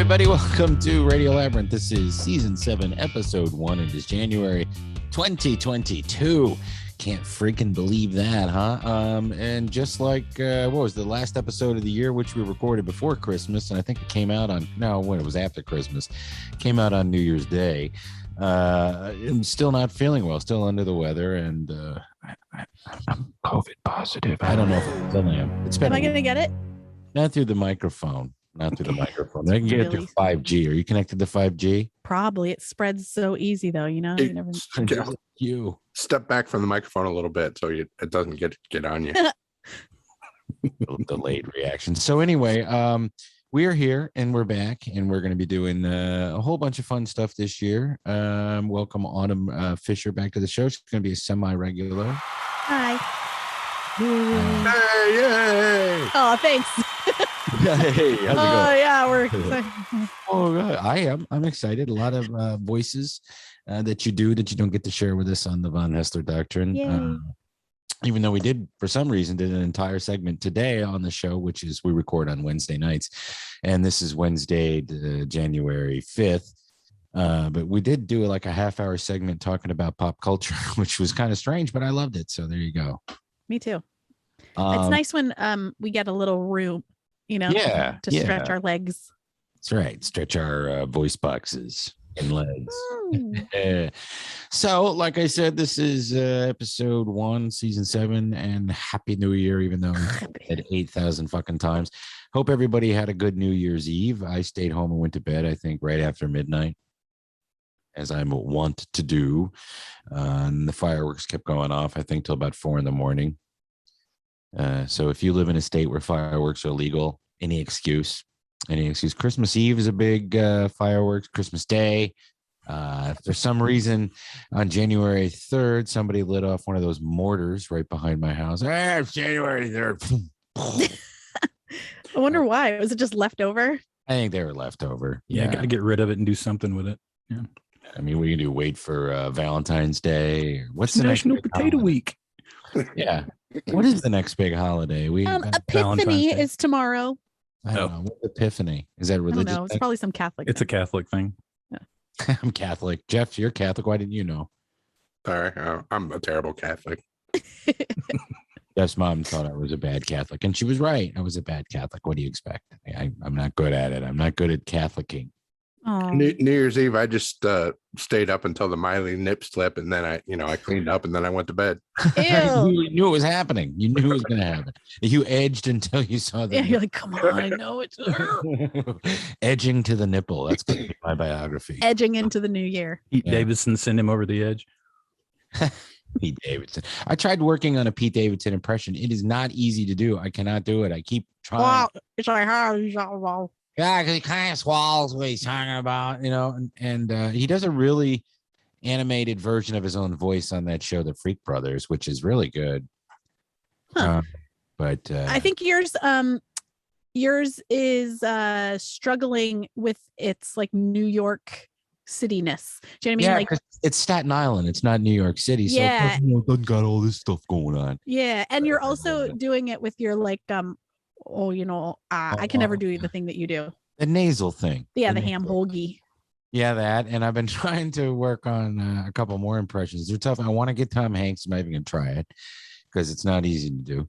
everybody. Welcome to Radio Labyrinth. This is season 7, episode 1. It is January 2022. Can't freaking believe that, huh? And just like, what was the last episode of the year, which we recorded before Christmas, and I think it came out on, it was after Christmas. Came out on New Year's Day. I'm still not feeling well, still under the weather, and I'm COVID positive. I don't know if I still am. Am I going to get it? Not through the microphone. Not through the microphone. I can get it through 5G. Are you connected to 5G? Probably. It spreads so easy, though. You know, you never. You step back from the microphone a little bit so it doesn't get on you. Delayed reaction. So anyway, we are here and we're back, and we're going to be doing a whole bunch of fun stuff this year. Welcome Autumn Fischer back to the show. She's going to be a semi-regular. Hi. Hey, yay! Oh, thanks. Hey, how's it going? Oh, yeah, we're excited. Oh, I am. I'm excited. A lot of voices that you don't get to share with us on the Von Haessler Doctrine. Even though we did, for some reason, did an entire segment today on the show, which is we record on Wednesday nights. And this is Wednesday, January 5th. But we did do like a half-hour segment talking about pop culture, which was kind of strange, but I loved it. So there you go. Me too. It's nice when we get a little room, to stretch our legs. That's right. Stretch our voice boxes and legs. So, like I said, this is episode 1, season 7, and Happy New Year, even though we said 8,000 fucking times. Hope everybody had a good New Year's Eve. I stayed home and went to bed, I think, right after midnight, as I'm wont to do. And the fireworks kept going off, I think, till about 4 a.m. So if you live in a state where fireworks are legal, any excuse. Christmas Eve is a big fireworks. Christmas Day. For some reason, on January 3rd, somebody lit off one of those mortars right behind my house. It's January 3rd. I wonder why. Was it just left over? I think they were left over. Yeah, gotta get rid of it and do something with it. Yeah. I mean, we can do wait for Valentine's Day. What's the National Potato Week? Yeah. What is the next big holiday? Epiphany is tomorrow. I don't know. What's Epiphany? Is that religious? No, it's probably some Catholic. It's a Catholic thing. Yeah. I'm Catholic. Jeff, you're Catholic. Why didn't you know? Sorry, I'm a terrible Catholic. Jeff's mom thought I was a bad Catholic, and she was right. I was a bad Catholic. What do you expect? I'm not good at it. I'm not good at Catholicing. New Year's Eve, I just stayed up until the Miley nip slip, and then I cleaned up, and then I went to bed. You knew it was happening. You knew it was going to happen. You edged until you saw the. Yeah, you're like, come on, I know it's edging to the nipple. That's going to be my biography. Edging into the new year. Pete Davidson send him over the edge. Pete Davidson. I tried working on a Pete Davidson impression. It is not easy to do. I cannot do it. I keep trying. Wow, it's like how. Yeah, because he kind of swallows what he's talking about, and he does a really animated version of his own voice on that show, The Freak Brothers, which is really good. Huh. But I think yours is struggling with its like New York cityness. Do you know what I mean? Like it's Staten Island, it's not New York City, so yeah, it doesn't got all this stuff going on. Yeah, and you're also doing it with your like I can never do the thing that you do. The nasal thing. Yeah, the ham hoagie. Yeah, that. And I've been trying to work on a couple more impressions. They're tough. I want to get Tom Hanks. I'm not even going to try it because it's not easy to do.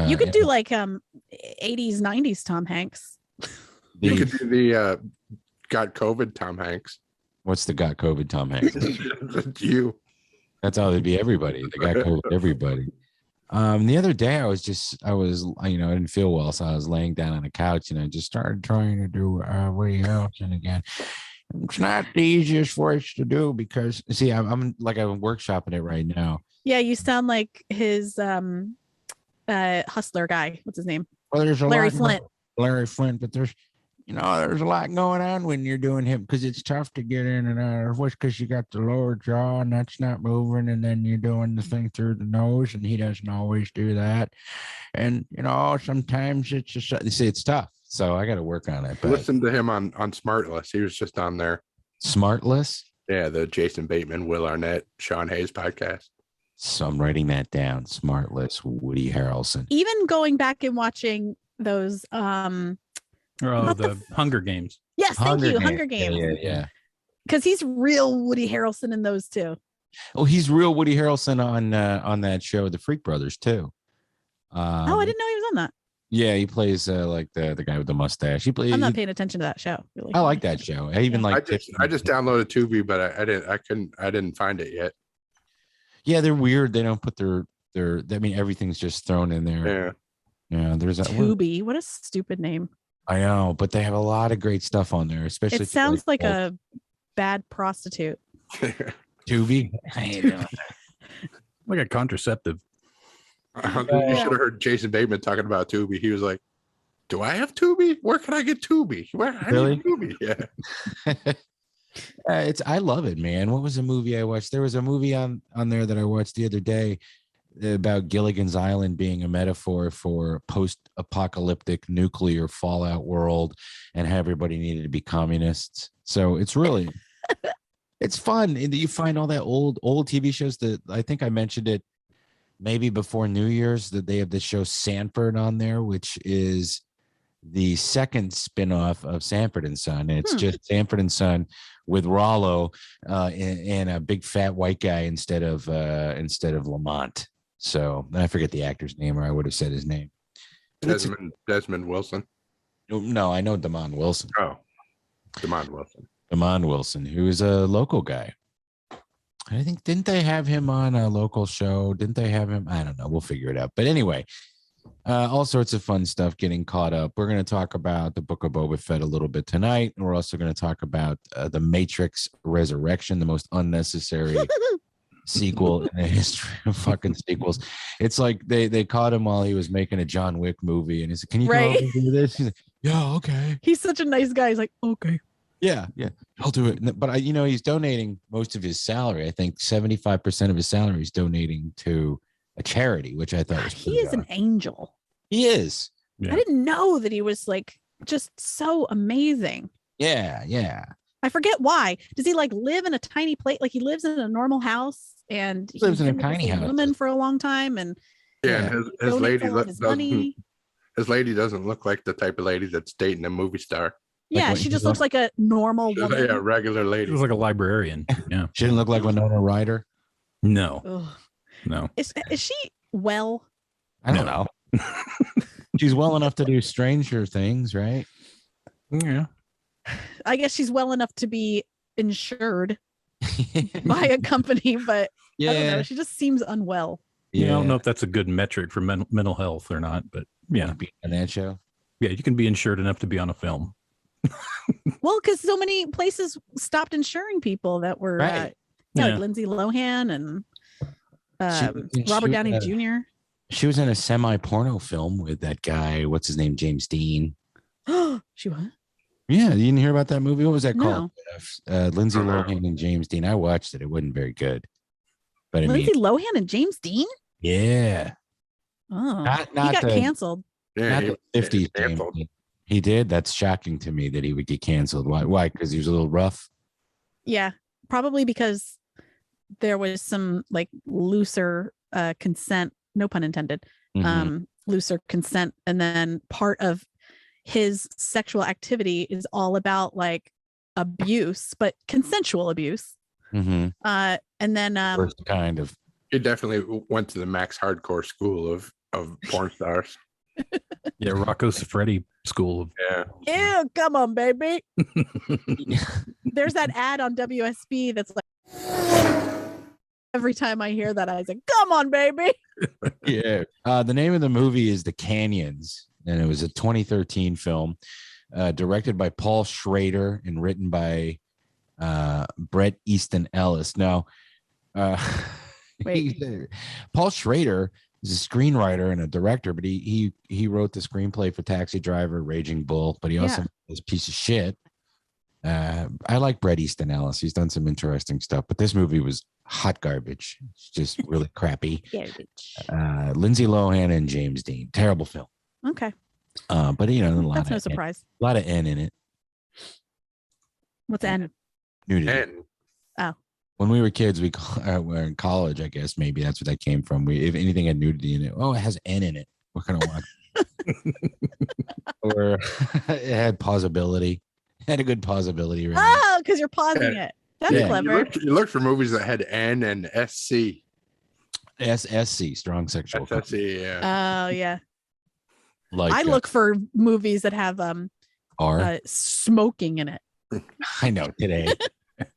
You could do like 80s, 90s Tom Hanks. You could do the got COVID Tom Hanks. What's the got COVID Tom Hanks? You. That's how they'd be everybody. They got COVID everybody. The other day I didn't feel well, so I was laying down on the couch and I just started trying to do Woody Harrelson again. It's not the easiest voice to do because see, I'm workshopping it right now. Yeah, you sound like his Haessler guy. What's his name? Well, there's Larry Flint. Larry Flint, but there's a lot going on when you're doing him because it's tough to get in and out of voice because you got the lower jaw and that's not moving, and then you're doing the thing through the nose, and he doesn't always do that. And sometimes it's just it's tough. So I got to work on it. But listen to him on Smartless. He was just on there. Smartless? Yeah, the Jason Bateman, Will Arnett, Sean Hayes podcast. So I'm writing that down. Smartless, Woody Harrelson. Even going back and watching those the Hunger Games. Yeah, Yes, thank you, Hunger Games. Yeah. Because he's real Woody Harrelson in those too. Oh, he's real Woody Harrelson on that show, The Freak Brothers too. I didn't know he was on that. Yeah, he plays like the guy with the mustache. I'm not paying attention to that show. Really. I like that show. I even like. I just downloaded Tubi, but I didn't find it yet. Yeah, they're weird. They don't put their. I mean, everything's just thrown in there. Yeah. There's that Tubi. What a stupid name. I know, but they have a lot of great stuff on there. Especially. It sounds like a bad prostitute. Tubi. Like a contraceptive. You should have heard Jason Bateman talking about Tubi. He was like, "Do I have Tubi? Where can I get Tubi? Really? Tubi?" Yeah. I love it, man. What was the movie I watched? There was a movie on there that I watched the other day about Gilligan's Island being a metaphor for post-apocalyptic nuclear fallout world, and how everybody needed to be communists. So it's really, it's fun. And you find all that old TV shows that I think I mentioned it maybe before New Year's, that they have the show Sanford on there, which is the second spinoff of Sanford and Son. And it's just Sanford and Son with Rollo and a big fat white guy instead of Lamont. So I forget the actor's name, or I would have said his name. Desmond Wilson. No, I know Damon Wilson. Oh, Damon Wilson. Damon Wilson, who is a local guy. I think, didn't they have him on a local show? Didn't they have him? I don't know. We'll figure it out. But anyway, all sorts of fun stuff getting caught up. We're going to talk about the Book of Boba Fett a little bit tonight. And we're also going to talk about the Matrix Resurrection, the most unnecessary sequel in the history of fucking sequels. It's like they caught him while he was making a John Wick movie. And he said, "Can you come over and do this?" He's like, "Yeah, okay." He's such a nice guy. He's like, "Okay. Yeah, I'll do it." But he's donating most of his salary. I think 75% of his salary is donating to a charity, which I thought was he is an angel. He is. Yeah. I didn't know that he was like just so amazing. Yeah. I forget why. Does he like live in a tiny place? Like he lives in a normal house and he lives in a tiny house. Woman for a long time, and and his lady doesn't look like the type of lady that's dating a movie star. Yeah, she just looks like a normal woman. Yeah, regular lady. She looks like a librarian. Yeah. She didn't look like Winona Ryder. No. Ugh. No. Is she well? I don't know. She's well enough to do Stranger Things, right? Yeah. I guess she's well enough to be insured by a company, but I don't know. She just seems unwell. Yeah, I don't know if that's a good metric for mental health or not, but yeah. Be on that show. Yeah, you can be insured enough to be on a film. Well, because so many places stopped insuring people that were like Lindsay Lohan and Robert Downey Jr. She was in a semi-porno film with that guy. What's his name? James Dean. She was? Yeah, you didn't hear about that movie? What was that called? Lindsay Lohan and James Dean. I watched it. It wasn't very good. But Lindsay Lohan and James Dean? Yeah. Oh, he got canceled. Yeah, not the 50s James Dean. He did? That's shocking to me that he would get canceled. Why? Because he was a little rough? Yeah, probably because there was some like looser consent, no pun intended, looser consent. And then part of his sexual activity is all about like abuse, but consensual abuse. And then first kind of. He definitely went to the Max Hardcore school of porn stars. Yeah, Rocco Siffredi school. Ew, come on, baby. There's that ad on WSB that's like, every time I hear that, I say, "Come on, baby." Yeah. The name of the movie is The Canyons, and it was a 2013 film directed by Paul Schrader and written by Bret Easton Ellis. Now, Paul Schrader is a screenwriter and a director, but he wrote the screenplay for Taxi Driver, Raging Bull, but he also is a piece of shit. I like Bret Easton Ellis. He's done some interesting stuff, but this movie was hot garbage. It's just really crappy. Garbage. Lindsay Lohan and James Dean. Terrible film. Okay. But that's no surprise. A lot of N in it. What's N? Nudity. N. Oh. When we were kids, we were in college, I guess maybe that's where that came from. If anything had nudity in it, it has N in it. We're gonna watch. Or it had plausibility. had a good pausability. Right? Oh, because you're pausing it. That's clever. You look for movies that had N and SC. SSC, strong sexual. SSC, yeah. Oh, yeah. Like I look for movies that have smoking in it. I know today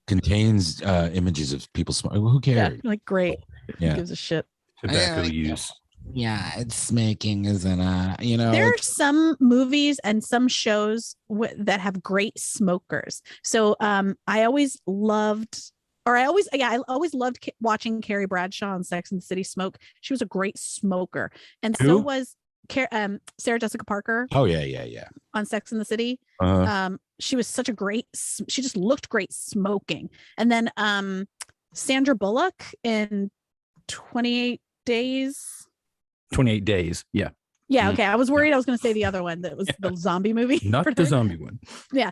contains images of people smoking. Who cares? Yeah, like great. Yeah. Who gives a shit? Tobacco use. Yeah, it's smoking, isn't it? There are some movies and some shows that have great smokers. So I always loved watching Carrie Bradshaw on Sex and the City smoke. She was a great smoker, and so was Sarah Jessica Parker. Oh yeah. On Sex and the City. She was such a great. She just looked great smoking. And then Sandra Bullock in 28 Days. 28 Days. Yeah. Yeah. Okay. I was worried I was going to say the other one that was the zombie movie. Not the zombie one. Yeah.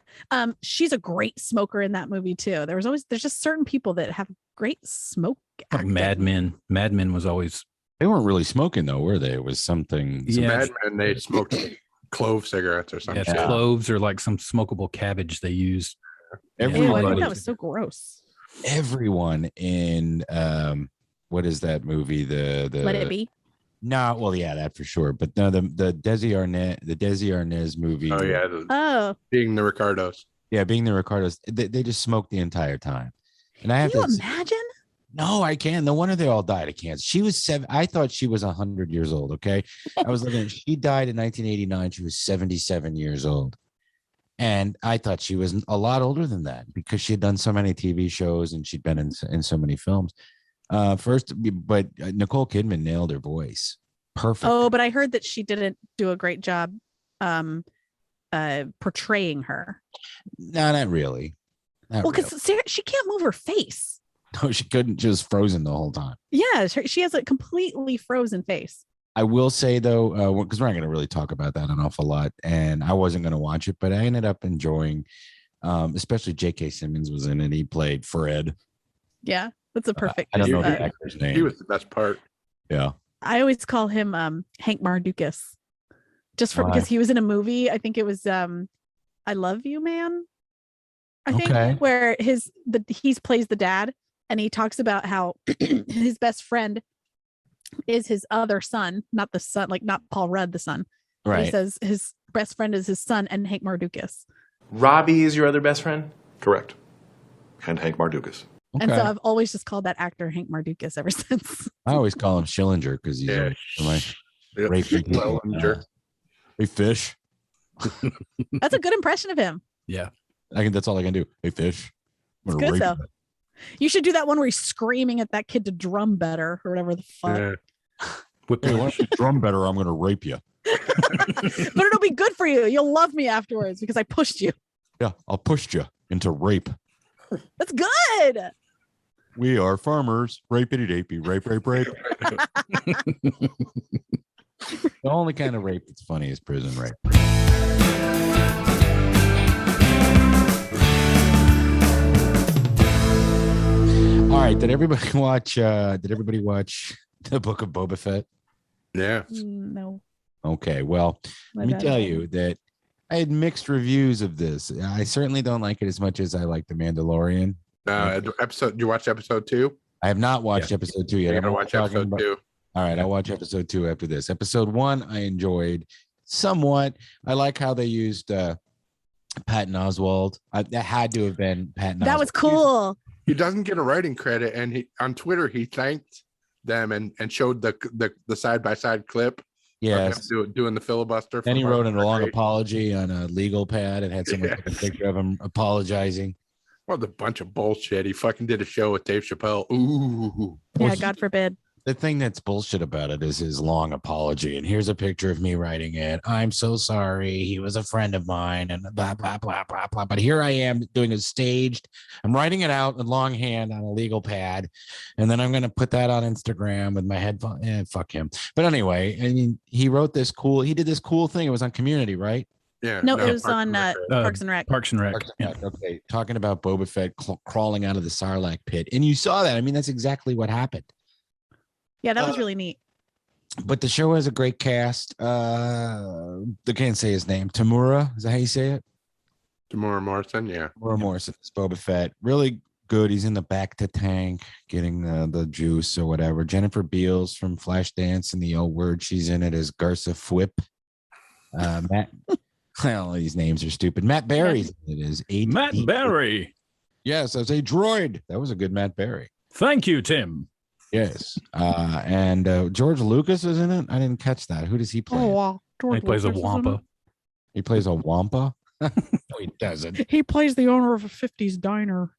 She's a great smoker in that movie too. There's just certain people that have great smoke. Like Mad Men. Mad Men was always. They weren't really smoking though, were they? It was something. Yeah. Mad Men, they smoked clove cigarettes or something. Yeah, cloves or like some smokable cabbage they used. Everybody, I think that was so gross. Everyone in what is that movie? The Let It Be. No, well, yeah, that for sure. But no, the Desi Arnaz movie. Oh yeah. Being the Ricardos. Yeah, Being the Ricardos. They just smoked the entire time. And I have Can you imagine? No, I can't. No wonder they all died of cancer. She was 7. I thought she was 100 years old. Okay, I was looking. She died in 1989. She was 77 years old, and I thought she was a lot older than that because she had done so many TV shows and she'd been in so many films. But Nicole Kidman nailed her voice. Perfect. Oh, but I heard that she didn't do a great job portraying her. No, not really. Because she can't move her face. No, she couldn't. She was frozen the whole time. Yeah, she has a completely frozen face. I will say though, because we're not going to really talk about that an awful lot, and I wasn't going to watch it, but I ended up enjoying, especially J.K. Simmons was in it. He played Fred. Yeah, that's a perfect. I don't know the actor's name. He was the best part. Yeah. I always call him Hank Mardukas, just because he was in a movie. I think it was I Love You, Man. I think where he plays the dad. And he talks about how his best friend is his other son, not the son, like not Paul Rudd, the son. Right. He says his best friend is his son and Hank Mardukas. Robbie is your other best friend? Correct. And Hank Mardukas. Okay. And so I've always just called that actor Hank Mardukas ever since. I always call him Schillinger because he's like Schillinger. Hey, fish. That's a good impression of him. Yeah. I think that's all I can do. Hey, fish. It's good though. You should do that one where he's screaming at that kid to drum better or whatever the fuck. Hey, why don't you drum better? I'm going to rape you. But it'll be good for you. You'll love me afterwards because I pushed you. Yeah, I'll push you into rape. That's good. We are farmers. Rapey-dapey. Rape. The only kind of rape that's funny is prison rape. All right. Did everybody watch the Book of Boba Fett? Yeah. No. Okay. Well, let me tell you that I had mixed reviews of this. I certainly don't like it as much as I like The Mandalorian. Did you watch episode 2? I have not watched episode 2 yet. I'm gonna watch episode 2. All right, I'll watch episode 2 after this. Episode 1, I enjoyed somewhat. I like how they used Patton Oswalt. That had to have been Patton. That was cool. He doesn't get a writing credit, and he on Twitter he thanked them and showed the side-by-side clip. Yes, doing the filibuster. Then he wrote a long apology on a legal pad and had someone take a picture of him apologizing. What a bunch of bullshit. He fucking did a show with Dave Chappelle. Ooh. Yeah, God forbid. The thing that's bullshit about it is his long apology. And here's a picture of me writing it. I'm so sorry. He was a friend of mine and blah, blah, blah, blah, blah. But here I am doing a staged. I'm writing it out in longhand on a legal pad. And then I'm going to put that on Instagram with my headphone. Fuck him. But anyway, I mean, he did this cool thing. It was on Community, right? Yeah. No, it was on Parks and Rec. Parks and Rec. Yeah. Okay. Talking about Boba Fett crawling out of the Sarlacc pit. And you saw that. I mean, that's exactly what happened. Yeah, that was really neat. But the show has a great cast. I can't say his name. Tamura, is that how you say it? Tamora Morrison, yeah. Tamora Morrison is Boba Fett. Really good. He's in the back to tank, getting the juice or whatever. Jennifer Beals from Flashdance and the L Word. She's in it as Garza Fwip. Matt. Well, these names are stupid. Matt Berry's in it as Matt Berry. Yes, as a droid. That was a good Matt Berry. Thank you, Tim. Yes. And George Lucas is in it. I didn't catch that. Who does he play? He plays a Wampa. He plays a Wampa? No, he doesn't. He plays the owner of a 50s diner.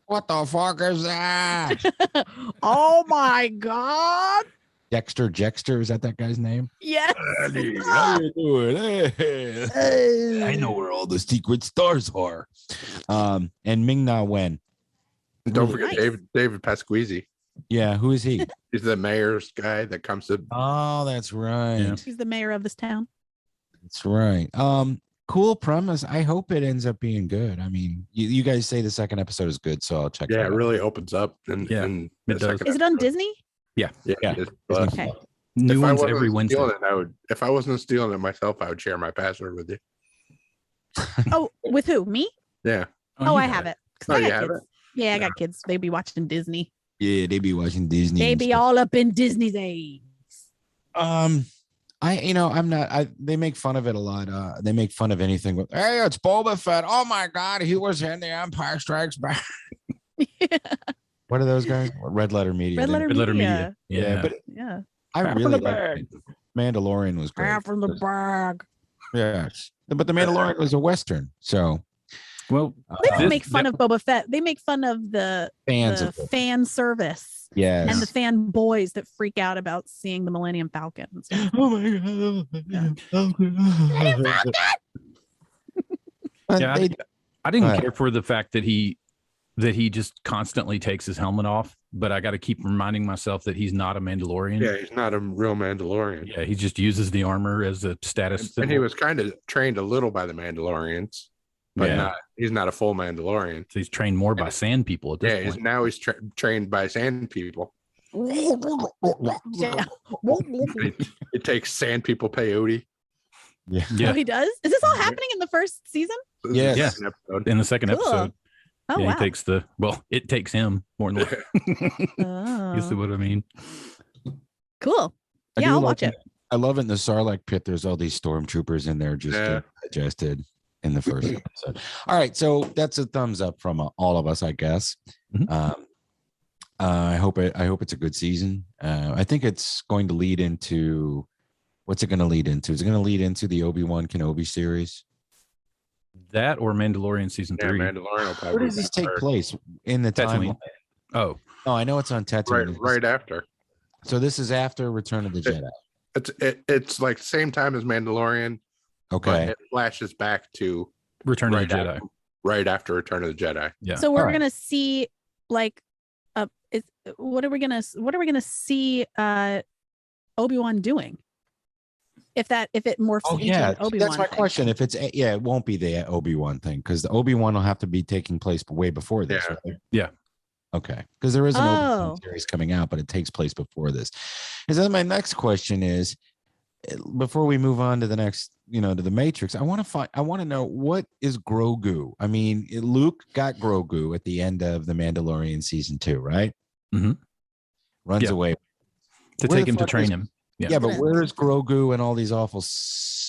What the fuck is that? Oh my God. Dexter Jexter, is that guy's name? Yes. How you doing? Hey. I know where all the secret stars are. And Ming-Na Wen. And don't forget David Pasquizzi. Yeah, who is he? He's the mayor's guy that comes to. Oh, that's right. Yeah. He's the mayor of this town. That's right. Cool premise. I hope it ends up being good. I mean, you guys say the second episode is good, so I'll check it Yeah, out. it really opens up. And it does. Is it on Disney? Yeah. Okay. New If I ones wasn't every Wednesday. stealing it, if I wasn't stealing it myself, I would share my password with you. Oh, with who? Me? Yeah. Oh, I have it. 'Cause Oh, I you got have kids. Yeah, I got kids. They be watching Disney. Yeah, they be watching Disney. They and be stuff. all up in Disney's eggs. They make fun of it a lot. They make fun of anything with, hey, it's Boba Fett. Oh my God, he was in the Empire Strikes Back. What are those guys? Red Letter Media. Red Letter Red Letter Media. Media. Yeah, but Yeah. I Half in really the liked bag. it. Mandalorian was great. Half in the bag. Yes, but the Mandalorian was a Western, so Well, They don't this- make fun of Boba Fett. They make fun of the fans of it. fan service Yes. and the fan boys that freak out about seeing the Millennium Falcon. And stuff. Oh my God. Yeah, They- I didn't Right. care for the fact that he just constantly takes his helmet off, but I got to keep reminding myself that he's not a Mandalorian. Yeah, he's not a real Mandalorian. Yeah, he just uses the armor as a status And he symbol. was kind of trained a little by the Mandalorians, but Yeah. he's not a full Mandalorian. So he's trained more by sand people at this Yeah, point. he's trained by sand people. Yeah. It takes sand people peyote. Yeah. Yeah. Oh, he does? Is this all happening in the first season? This is Yes. the Yeah. second episode. In the second Cool. episode, Oh, yeah, wow. it takes him more than you see Oh. what I mean? Cool. I Yeah, do I'll like watch it. I love it in the Sarlacc pit. There's all these stormtroopers in there just Yeah. digested in the first episode. All right, so that's a thumbs up from all of us, I guess. Mhm. I hope it's a good season. I think it's going to lead into what's it going to lead into? Is it going to lead into the Obi-Wan Kenobi series? That or Mandalorian season Yeah, 3. Mandalorian will probably Where does be this take first. place in the Tatooine. timeline? Oh, Oh, I know it's on Tatooine. Right after. So this is after Return of the Jedi. It's like same time as Mandalorian, but Okay. it flashes back to Return of the right Jedi. after, right after Return of the Jedi. Yeah. So we're All right. gonna see like what are we gonna see Obi-Wan doing? If it morphs Oh into yeah, an Obi-Wan that's my thing. question. If it's it won't be the Obi-Wan thing because the Obi-Wan will have to be taking place way before this. Yeah. Right? Yeah. Okay, because there is an Obi-Wan Oh. series coming out, but it takes place before this. And then my next question is, before we move on to the next, to the Matrix, I want to know what is Grogu. I mean, Luke got Grogu at the end of the Mandalorian season 2, right? Mhm. Runs Yeah. away. To Where take the him to fuck train is- him. Yeah. Yeah, but where is Grogu and all these awful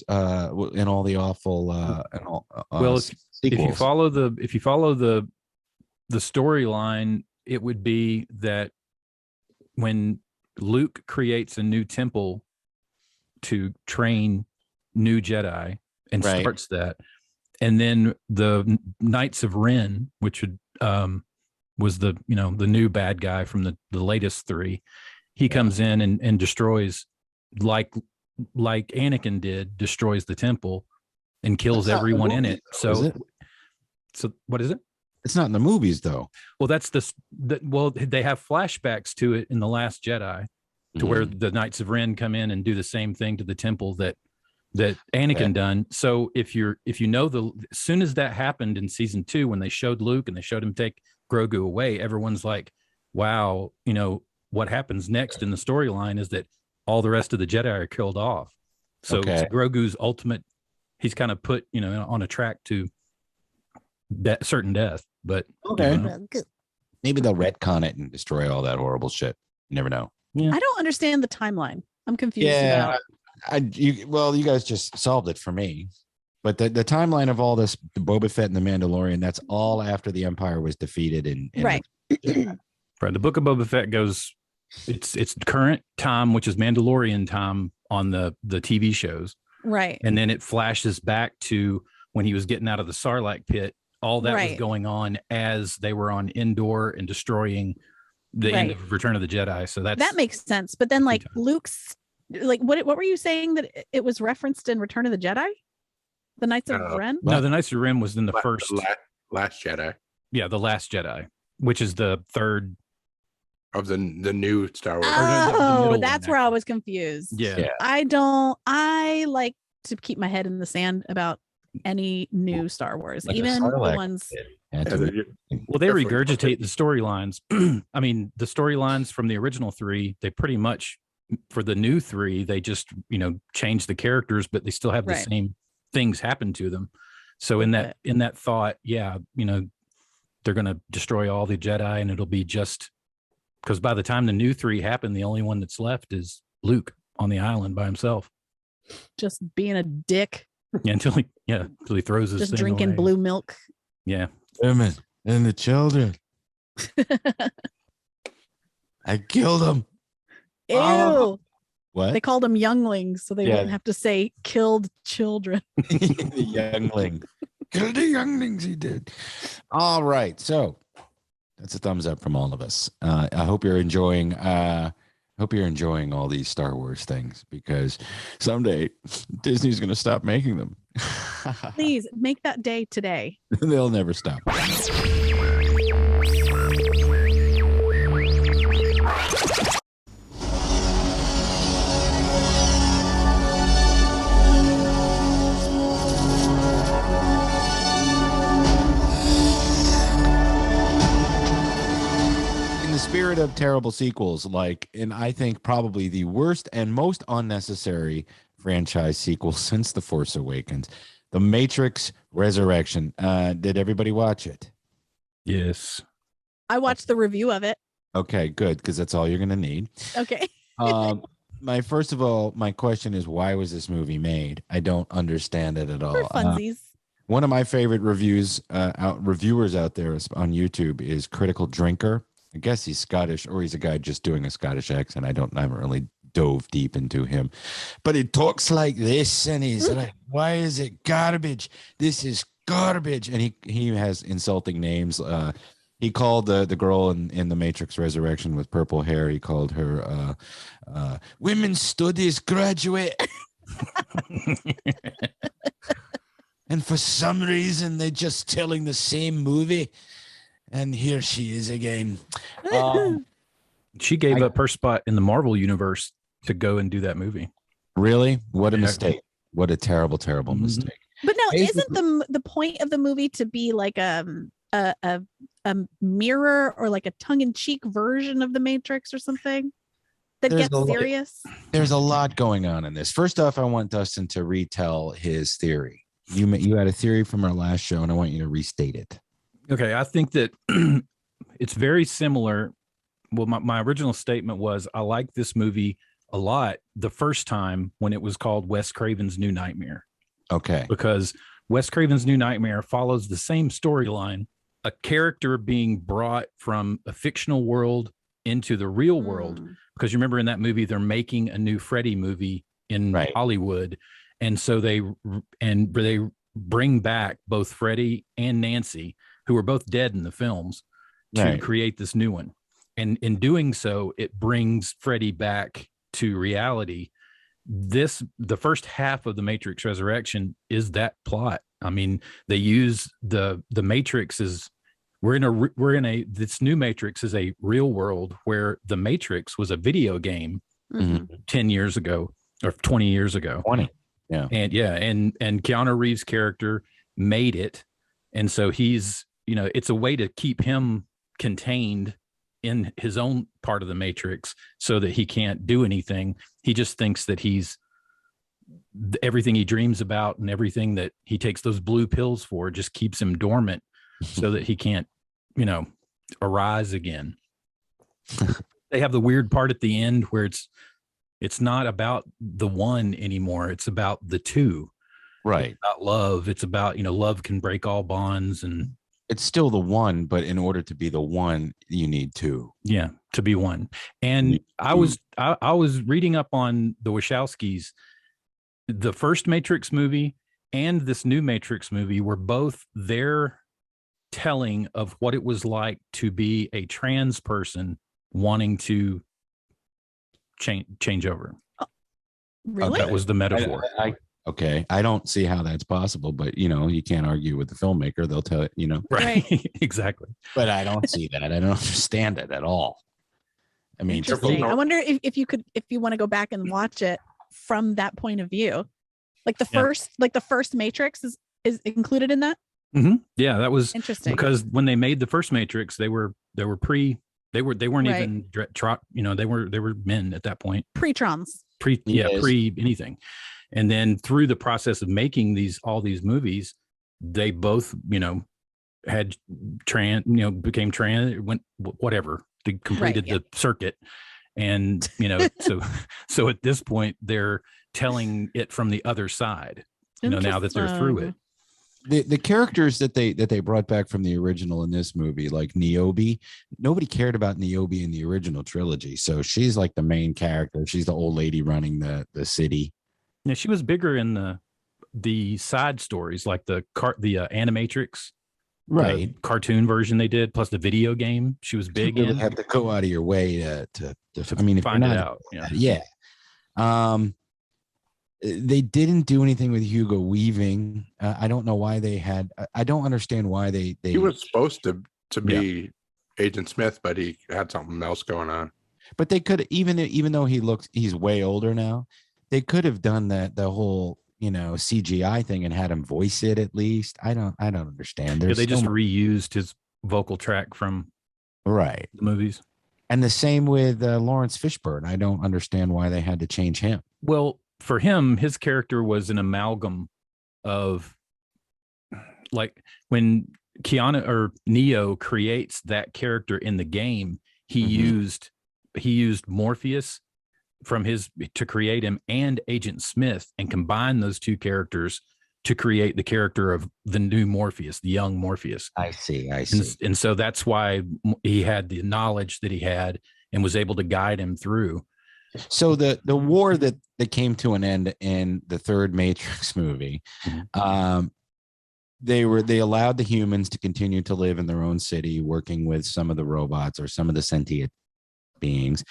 and all the awful and all Well, if you sequels? follow the storyline, it would be that when Luke creates a new temple to train new Jedi and Right. starts that, and then the Knights of Ren, which would was the the new bad guy from the latest 3, he comes in and destroys like Anakin did, destroys the temple and kills That's not everyone the in movie, it. though, is it? So what is it? It's not in the movies though. Well, that's well, they have flashbacks to it in The Last Jedi, to where the Knights of Ren come in and do the same thing to the temple that Anakin Okay. done. So if you know as soon as that happened in season 2, when they showed Luke and they showed him take Grogu away, everyone's like, wow, what happens next in the storyline is that all the rest of the Jedi are killed off. So Okay. Grogu's ultimate he's kind of put, on a track to certain death. But okay, maybe they'll retcon it and destroy all that horrible shit. You never know. Yeah. I don't understand the timeline. I'm confused about. You guys just solved it for me. But the timeline of all this, the Boba Fett and the Mandalorian, that's all after the Empire was defeated. Right. Right. The Book of Boba Fett goes, it's current time, which is Mandalorian time on the TV shows. Right. And then it flashes back to when he was getting out of the Sarlacc pit. All that was going on as they were on Endor and destroying the end of Return of the Jedi. So that makes sense. But then Luke's what were you saying that it was referenced in Return of the Jedi? The Knights of Ren? No, the Knights of Ren was in the first Last Jedi. Yeah, the Last Jedi, which is the third of the new Star Wars. Oh, that's where I was confused. Yeah. I like to keep my head in the sand about any new Star Wars, even the ones. Well, they regurgitate the storylines. I mean, the storylines from the original 3, they pretty much, for the new 3, they just, change the characters, but they still have the same things happen to them. So in that thought, they're going to destroy all the Jedi, and it'll be just because by the time the new 3 happen, the only one that's left is Luke on the island by himself, just being a dick. Yeah, until he throws his just thing drinking away. blue milk. Yeah, women and the children. I killed them. Ew. What? They called them younglings, so they wouldn't have to say killed children. The youngling. Killed the younglings, he did. All right. So that's a thumbs up from all of us. I hope you're enjoying all these Star Wars things, because someday Disney's going to stop making them. Please make that day today. They'll never stop. Spirit of terrible sequels, and I think probably the worst and most unnecessary franchise sequel since The Force Awakens, The Matrix Resurrection. Did everybody watch it? Yes. I watched the review of it. Okay, good, because that's all you're going to need. Okay. My question is, why was this movie made? I don't understand it at all. For funsies. One of my favorite reviewers out there on YouTube is Critical Drinker. I guess he's Scottish, or he's a guy just doing a Scottish accent. I haven't really dove deep into him, but he talks like this, and he's like, "Why is it garbage? This is garbage." And he has insulting names. He called the girl in the Matrix Resurrection with purple hair, he called her women's studies graduate. And for some reason, they're just telling the same movie. And here she is again. She gave up her spot in the Marvel universe to go and do that movie. Really? What a mistake. What a terrible, terrible mistake. But now, isn't the point of the movie to be like a mirror or like a tongue-in-cheek version of the Matrix or something that gets serious? There's a lot going on in this. First off, I want Dustin to retell his theory. You had a theory from our last show, and I want you to restate it. Okay, I think that it's very similar. Well, my original statement was I like this movie a lot the first time when it was called Wes Craven's New Nightmare. Okay. Because Wes Craven's New Nightmare follows the same storyline, a character being brought from a fictional world into the real world. Because you remember in that movie, they're making a new Freddy movie in Hollywood. And so they bring back both Freddy and Nancy, who were both dead in the films, to create this new one. And in doing so, it brings Freddy back to reality. The first half of the Matrix Resurrection is that plot. I mean, they use the Matrix as this new Matrix is a real world where the Matrix was a video game 10 years ago or 20 years ago. 20. Yeah. And Keanu Reeves' character made it. And so he's, it's a way to keep him contained in his own part of the Matrix so that he can't do anything. He just thinks that he's everything he dreams about and everything that he takes those blue pills for just keeps him dormant so that he can't, arise again. They have the weird part at the end where it's not about the one anymore. It's about the two. Right. It's about love. It's about, love can break all bonds, and it's still the one, but in order to be the one, you need two. Yeah, to be one. And I was reading up on the Wachowskis. The first Matrix movie and this new Matrix movie were both their telling of what it was like to be a trans person wanting to change over. Really? That was the metaphor. Okay. I don't see how that's possible, but you can't argue with the filmmaker. They'll tell it, Right. Exactly. But I don't see that. I don't understand it at all. I mean, interesting. I wonder if you want to go back and watch it from that point of view, like the first Matrix is included in that. Mm-hmm. Yeah, that was interesting because when they made the first Matrix, they weren't right. even they were men at that point. Pre-trans. Pre anything. And then through the process of making all these movies, they both, had became trans, went whatever, they completed the circuit. And, so at this point, they're telling it from the other side, now that they're through it. The characters that they brought back from the original in this movie, like Niobe, nobody cared about Niobe in the original trilogy. So she's like the main character. She's the old lady running the city. Yeah, she was bigger in the side stories, like the Animatrix, right? Cartoon version they did, plus the video game. She was big. You really have to go out of your way to I mean, if find it out. Yeah. They didn't do anything with Hugo Weaving. I don't know why they had. I don't understand why they. He was supposed to be Agent Smith, but he had something else going on. But they could even though he's way older now. They could have done the whole, CGI thing and had him voice it at least. I don't understand. They just reused his vocal track from the movies. And the same with Lawrence Fishburne. I don't understand why they had to change him. Well, for him, his character was an amalgam of, like, when Keanu or Neo creates that character in the game, he used Morpheus to create him and Agent Smith, and combine those two characters to create the character of the new Morpheus, the young Morpheus. I see. And so that's why he had the knowledge that he had and was able to guide him through. So the war that came to an end in the third Matrix movie, they allowed the humans to continue to live in their own city, working with some of the robots or some of the sentient beings.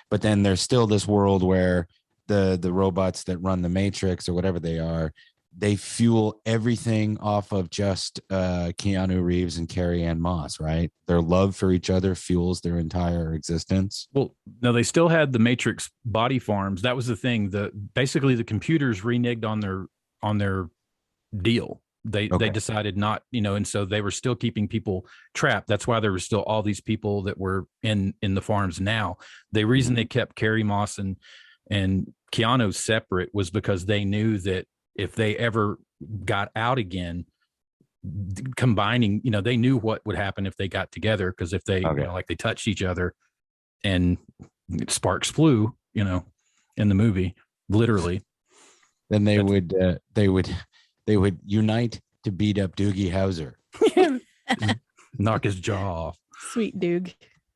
But then there's still this world where the robots that run the Matrix or whatever they are, they fuel everything off of just Keanu Reeves and Carrie-Anne Moss, right? Their love for each other fuels their entire existence. Well, no, they still had the Matrix body farms. That was the thing. Basically the computers reneged on their deal. They decided not, and so they were still keeping people trapped. That's why there were still all these people that were in the farms now. The reason they kept Carrie Moss and Keanu separate was because they knew that if they ever got out again, combining, they knew what would happen if they got together, because if they they touched each other and sparks flew, in the movie, literally, then they would unite to beat up Doogie Howser. Knock his jaw off. Sweet Doog.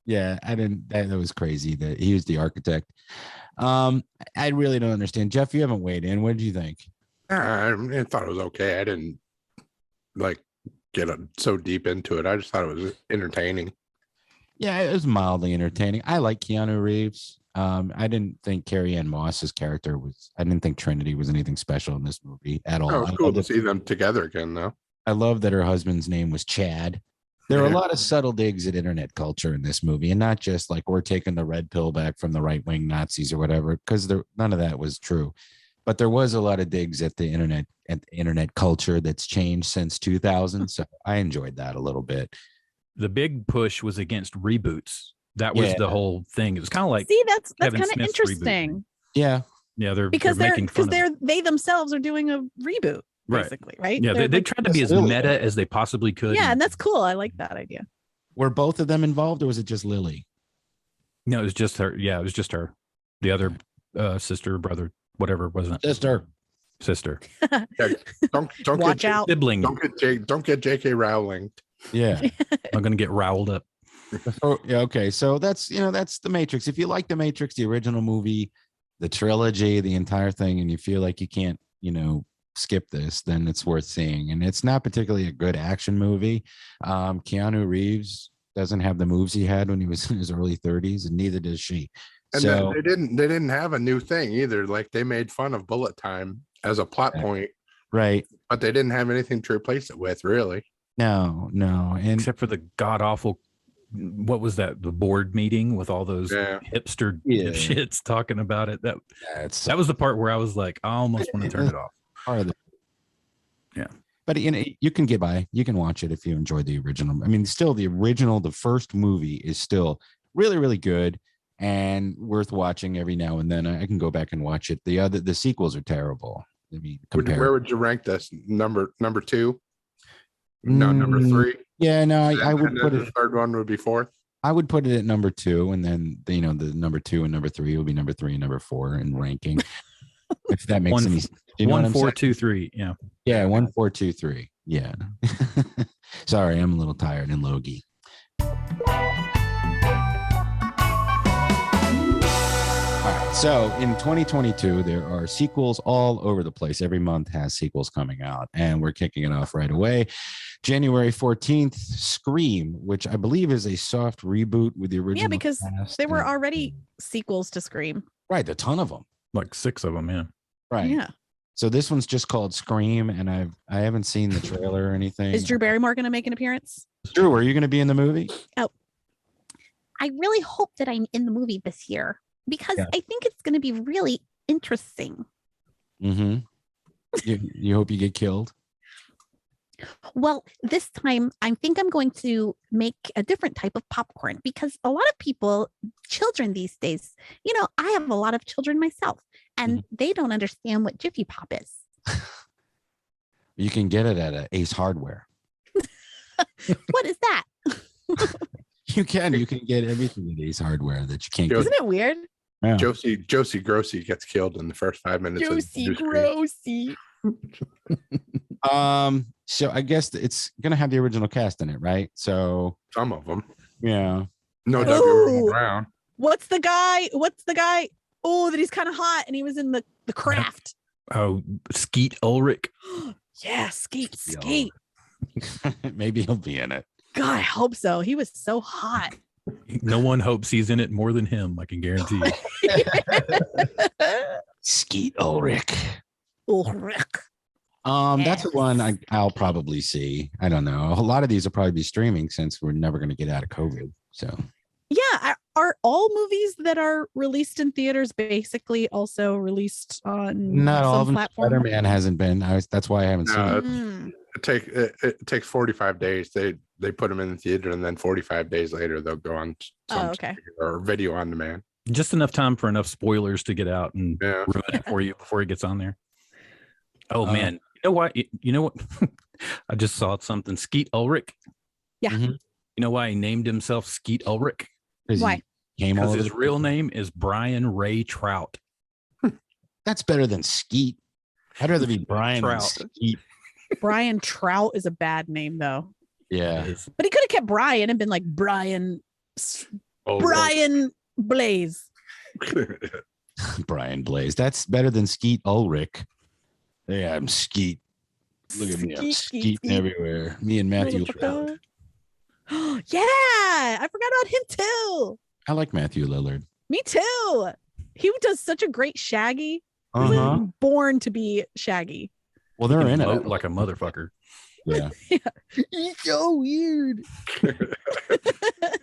Yeah, that was crazy that he was the architect. I really don't understand. Jeff, you haven't weighed in. What did you think? I thought it was okay. I didn't get so deep into it. I just thought it was entertaining. Yeah, it was mildly entertaining. I like Keanu Reeves. I didn't think Carrie-Anne Moss's character I didn't think Trinity was anything special in this movie at all. Oh, it was cool to see them together again, though. I love that her husband's name was Chad. There are a lot of subtle digs at internet culture in this movie, and not just like we're taking the red pill back from the right-wing Nazis or whatever, because none of that was true. But there was a lot of digs at the internet culture that's changed since 2000. So I enjoyed that a little bit. The big push was against reboots. That was the whole thing. It was kind of like, see, that's Kevin kind of Smith's interesting. Reboot. Yeah. Yeah, because they're making fun of they themselves are doing a reboot, basically, right? Yeah, they tried to be as meta as they possibly could. Yeah, and that's cool. I like that idea. Were both of them involved, or was it just Lily? No, it was just her. Yeah, it was just her. The other sister, brother, whatever, wasn't it? Sister. Yeah, don't Watch out. Sibling. Don't get J.K. Rowling. Yeah. I'm gonna get rowled up. Oh, yeah, okay. So that's the Matrix. If you like the Matrix, the original movie, the trilogy, the entire thing, and you feel like you can't, skip this, then it's worth seeing. And it's not particularly a good action movie. Keanu Reeves doesn't have the moves he had when he was in his early 30s, and neither does she. And so they didn't have a new thing either. Like, they made fun of bullet time as a plot point, right, but they didn't have anything to replace it with, really. No, and except for the god awful, what was that? The board meeting with all those hipster shits talking about it. That was the part where I was like, I almost want to turn it off. Yeah, but you can get by. You can watch it if you enjoy the original. I mean, still the first movie is still really, really good and worth watching every now and then. I can go back and watch it. The sequels are terrible. I mean, where would you rank this? Number 2? No, number 3. Yeah, no, I would put the third one would be 4th. I would put it at number 2, and then the number 2 and number 3 will be number 3 and number 4 in ranking. If that makes any sense. 1, 4, 2, 3. Yeah. Yeah, 1, 4, 2, 3. Yeah. Sorry, I'm a little tired and logy. All right. So in 2022, there are sequels all over the place. Every month has sequels coming out, and we're kicking it off right away. January 14th, Scream, which I believe is a soft reboot with the original. Yeah, because cast there were already sequels to Scream. Right, a ton of them. Like 6 of them, yeah. Right. Yeah. So this one's just called Scream, and I haven't seen the trailer or anything. Is Drew Barrymore going to make an appearance? Drew, are you going to be in the movie? Oh, I really hope that I'm in the movie this year because I think it's going to be really interesting. Mm-hmm. You hope you get killed? Well, this time I think I'm going to make a different type of popcorn because a lot of people, children these days, I have a lot of children myself, and they don't understand what Jiffy Pop is. You can get it at Ace Hardware. What is that? You can get everything at Ace Hardware that you can't get. Isn't it weird? Yeah. Josie Grossi gets killed in the first 5 minutes. Josie Grossi. So I guess it's gonna have the original cast in it, right? So some of them. Yeah. No W Brown. What's the guy? Oh, that he's kind of hot, and he was in the Craft. Oh, Skeet Ulrich. Yeah, Skeet. Maybe he'll be in it. God, I hope so. He was so hot. No one hopes he's in it more than him. I can guarantee you. Skeet Ulrich. Ulrich. That's the one I'll probably see. I don't know. A lot of these will probably be streaming since we're never going to get out of COVID. So yeah, are all movies that are released in theaters basically also released on not all of them? Platform? Spider-Man hasn't been. That's why I haven't seen it. It takes 45 days. They put them in the theater, and then 45 days later they'll go on some or video on demand. Just enough time for enough spoilers to get out and ruin it for you before it gets on there. Oh man. You know what? I just saw something. Skeet Ulrich. Yeah. Mm-hmm. You know why he named himself Skeet Ulrich? Why? Because his real name is Brian Ray Trout. That's better than Skeet. I'd rather be Brian Trout. Skeet. Brian Trout is a bad name though. Yeah. But he could have kept Brian and been like Brian Blaze. Brian Blaze. That's better than Skeet Ulrich. Yeah, I'm Skeet. Look at me. I'm Skeet everywhere. Me and Matthew Lillard. Yeah, I forgot about him too. I like Matthew Lillard. Me too. He does such a great Shaggy. He was born to be Shaggy. Well, they're in it like a motherfucker. Yeah. He's so weird.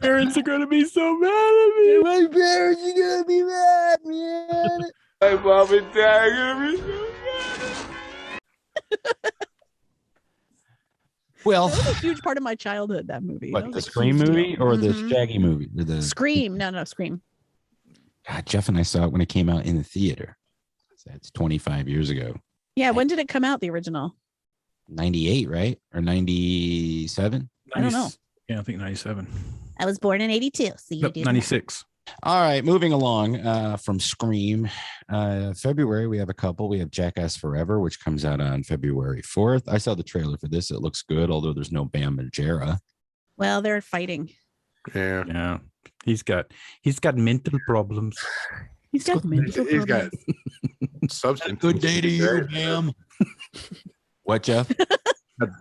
Parents are gonna be so mad at me. My parents are gonna be mad, man. My mom and dad are gonna be so mad. Well, that was a huge part of my childhood. That movie. What, the Scream movie or the Shaggy movie? Or the Scream? No, Scream. God, Jeff and I saw it when it came out in the theater. That's 25 years ago. Yeah. When did it come out? The original? 98, right? Or 97? I don't know. Yeah, I think 97. I was born in 82. So you do 96. All right, moving along from Scream. February, we have a couple. We have Jackass Forever, which comes out on February 4th. I saw the trailer for this. It looks good, although there's no Bam Margera. Well, they're fighting. Yeah. He's got mental problems. He's got He's got substance. Good day to you, Bam. What, Jeff?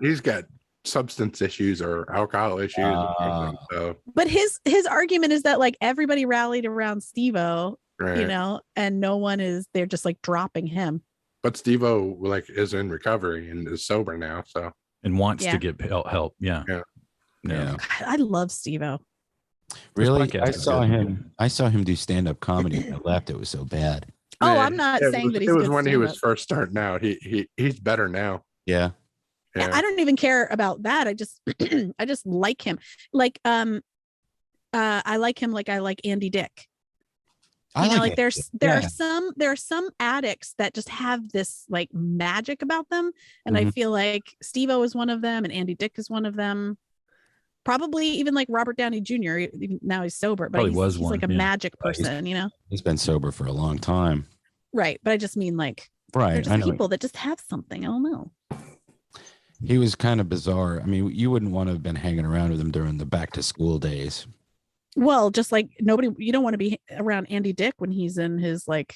He's got substance issues or alcohol issues. Or something, so. But his argument is that like everybody rallied around Steve-O, Right. you know, and no one is. They're just like dropping him. But Steve-O like is in recovery and is sober now, so And wants Yeah. to get help. Yeah. Yeah. Yeah. I love Steve-O. Really? podcast I is saw good. him do stand-up comedy and I left. It was so bad. Oh, Yeah, I'm not saying that he's it was good when he was stand-up. first starting out. He's better now. Yeah. Yeah. I don't even care about that. I just I just like him. Like I like him like I like Andy Dick. You know, like it. there are some addicts that just have this like magic about them. And I feel like Steve-O is one of them and Andy Dick is one of them. Probably even like Robert Downey Jr. Even now he's sober, but Probably he's like a magic person, you know? He's been sober for a long time. Right. But I just mean like they're Right. I just know. people that just have something. I don't know. He was kind of bizarre. I mean, you wouldn't want to have been hanging around with him during the back to school days. Well, just like you don't want to be around Andy Dick when he's in his like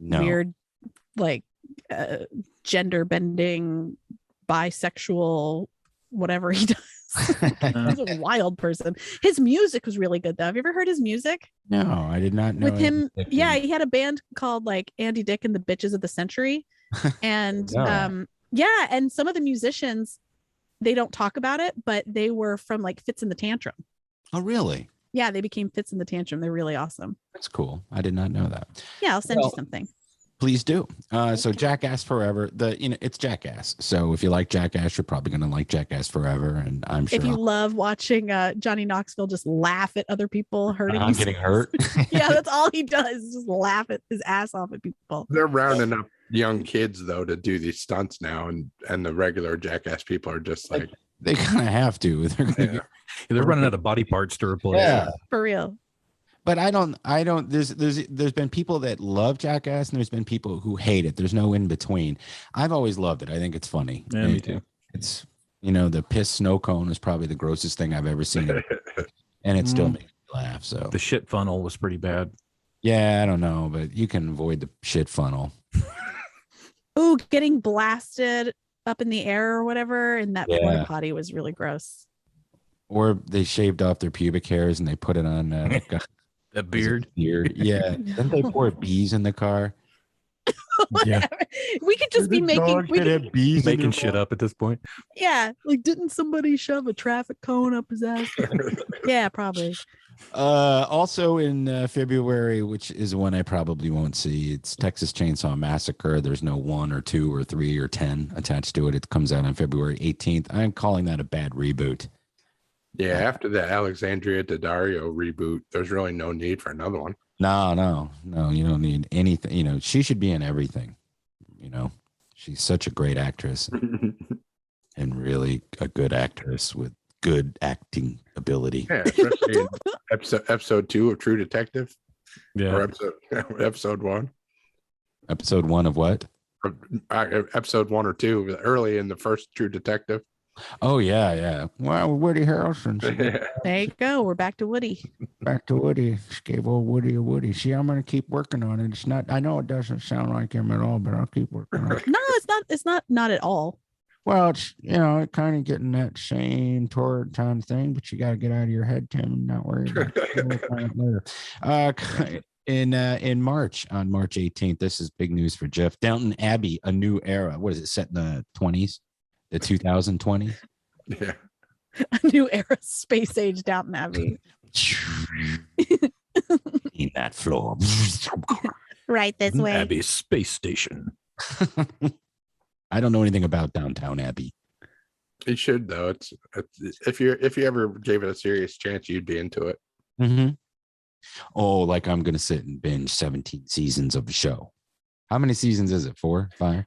No. weird, like gender bending, bisexual, whatever he does. He's a wild person. His music was really good though. Have you ever heard his music? No, I did not know. With him, Andy Dick yeah, was- he had a band called like Andy Dick and the Bitches of the Century. And No. yeah, and some of the musicians, they don't talk about it, but they were from like Fits in the Tantrum. Oh, really? Yeah, they became Fits in the Tantrum. They're really awesome. That's cool. I did not know that. Yeah, I'll send Well, you something. Please do. So Jackass Forever, it's Jackass. So if you like Jackass, you're probably going to like Jackass Forever. And I'm sure If you love watching Johnny Knoxville just laugh at other people hurting I'm getting hurt. yeah, that's all he does is just laugh at his ass off at people. They're rounding up young kids though to do these stunts now, and the regular Jackass people are just like They kind of have to. They're gonna Yeah. They're running out of body parts to replace. Yeah. For real. But I don't there's been people that love Jackass and there's been people who hate it. There's no in between. I've always loved it. I think it's funny. Yeah, me too. It's the piss snow cone is probably the grossest thing I've ever seen. And it still makes me laugh. So The shit funnel was pretty bad. yeah, I don't know, but you can avoid the shit funnel. Ooh, getting blasted up in the air or whatever, and that porta Yeah. potty was really gross. Or they shaved off their pubic hairs and they put it on That beard. beard. Yeah. Then they pour bees in the car. Yeah. We could just be making bees Making shit up at this point. yeah, like didn't somebody shove a traffic cone up his ass? Yeah, probably. Also in February, which is one I probably won't see, it's Texas Chainsaw Massacre. There's no 1 or 2 or 3 or 10 attached to it. It comes out on February 18th. I'm calling that a bad reboot. yeah. After the Alexandria Daddario reboot, there's really no need for another one. No, you don't need anything. She should be in everything. She's such a great actress and really a good actress with good acting ability. Yeah, especially in episode 2 of True Detective, Yeah. or episode 1. Episode 1 of what? Or, episode 1 or 2, early in the first True Detective. Oh yeah. Well, Woody Harrelson. There you go. We're back to Woody. Back to Woody. She gave old Woody a Woody. See, I'm gonna keep working on it. It's not. I know it doesn't sound like him at all, but I'll keep working on it. No, it's not at all. Well, it's kind of getting that same torrid time thing, but you got to get out of your head, Tim, and not worry about it. We'll find it later. In March, on March 18th, this is big news for Jeff. Downton Abbey, A New Era. What is it? Set in the 20s, the 2020s. Yeah. A new era, space age Downton Abbey. In that floor. Right this way. Abbey Space Station. I don't know anything about Downtown Abbey. You should though. It's if you ever gave it a serious chance, you'd be into it. Mm-hmm. Oh, like I'm gonna sit and binge 17 seasons of the show. How many seasons is it? 4, 5?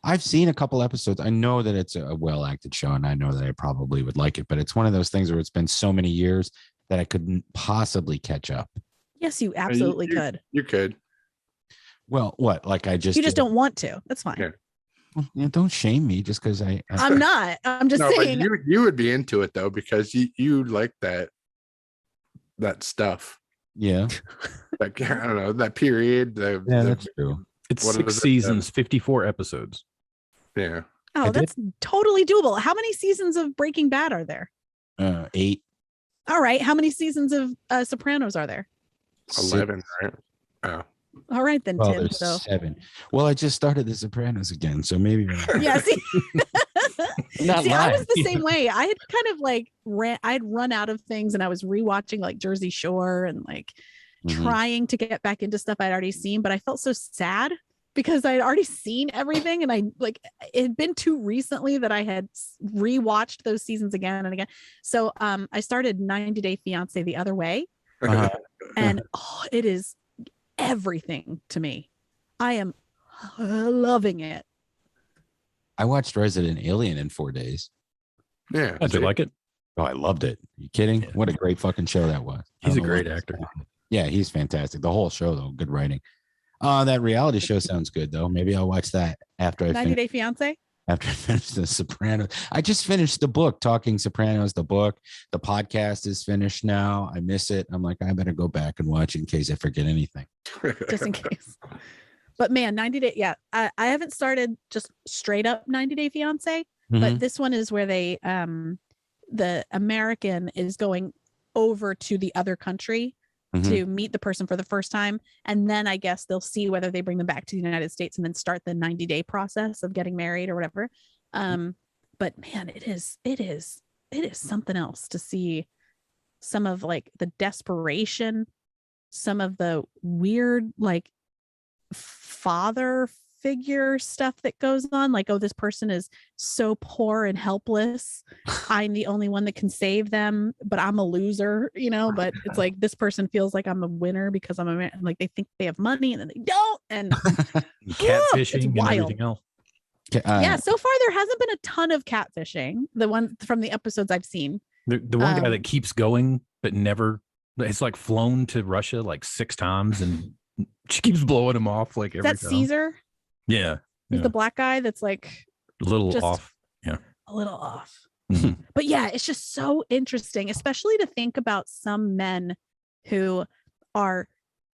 I've seen a couple episodes. I know that it's a well-acted show, and I know that I probably would like it, but it's one of those things where it's been so many years that I couldn't possibly catch up. Yes, you absolutely could. You could. Well, what? Like you just don't want to. That's fine. Yeah. Well, don't shame me just because I'm not. I'm just saying. But you would be into it though, because you like that stuff. Yeah. Like, I don't know, that period. That's true. It's 6 seasons, 54 episodes. Yeah. Oh, that's totally doable. How many seasons of Breaking Bad are there? 8. All right. How many seasons of Sopranos are there? 11, right? Oh. All right then, well, Tim. There's So 7. Well, I just started The Sopranos again, so maybe. Yeah. See, Not see, I lying. was the same way. I had kind of like I'd run out of things, and I was rewatching like Jersey Shore and like trying to get back into stuff I'd already seen, but I felt so sad because I'd already seen everything, and I like it had been too recently that I had rewatched those seasons again and again. So I started 90 Day Fiance the other way, and it is everything to me. I am loving it. I watched Resident Alien in 4 days. Yeah. Did you like it? Oh, I loved it. Are you kidding? What a great fucking show that was. He's a great actor. Yeah, he's fantastic. The whole show, though, good writing. That reality show sounds good, though. Maybe I'll watch that after I 90 Day Fiance. After I finish The Sopranos. I just finished the book, Talking Sopranos, the book. The podcast is finished now. I miss it. I'm like, I better go back and watch it in case I forget anything. Just in case. But man, 90 Day, yeah. I haven't started just straight up 90 Day Fiance, but this one is where they the American is going over to the other country to meet the person for the first time, and then I guess they'll see whether they bring them back to the United States and then start the 90-day process of getting married or whatever. But man, it is something else to see some of like the desperation, some of the weird like father figure stuff that goes on, like, oh, this person is so poor and helpless, I'm the only one that can save them, but I'm a loser, but it's like this person feels like I'm a winner because I'm a man, like they think they have money and then they don't, and catfishing and everything else. Yeah, so far there hasn't been a ton of catfishing, the one from the episodes I've seen. The one guy that keeps going but never, it's like flown to Russia like 6 times and she keeps blowing him off like every time. Caesar? Yeah. He's the black guy that's like a little off. Yeah. A little off. But yeah, it's just so interesting, especially to think about some men who are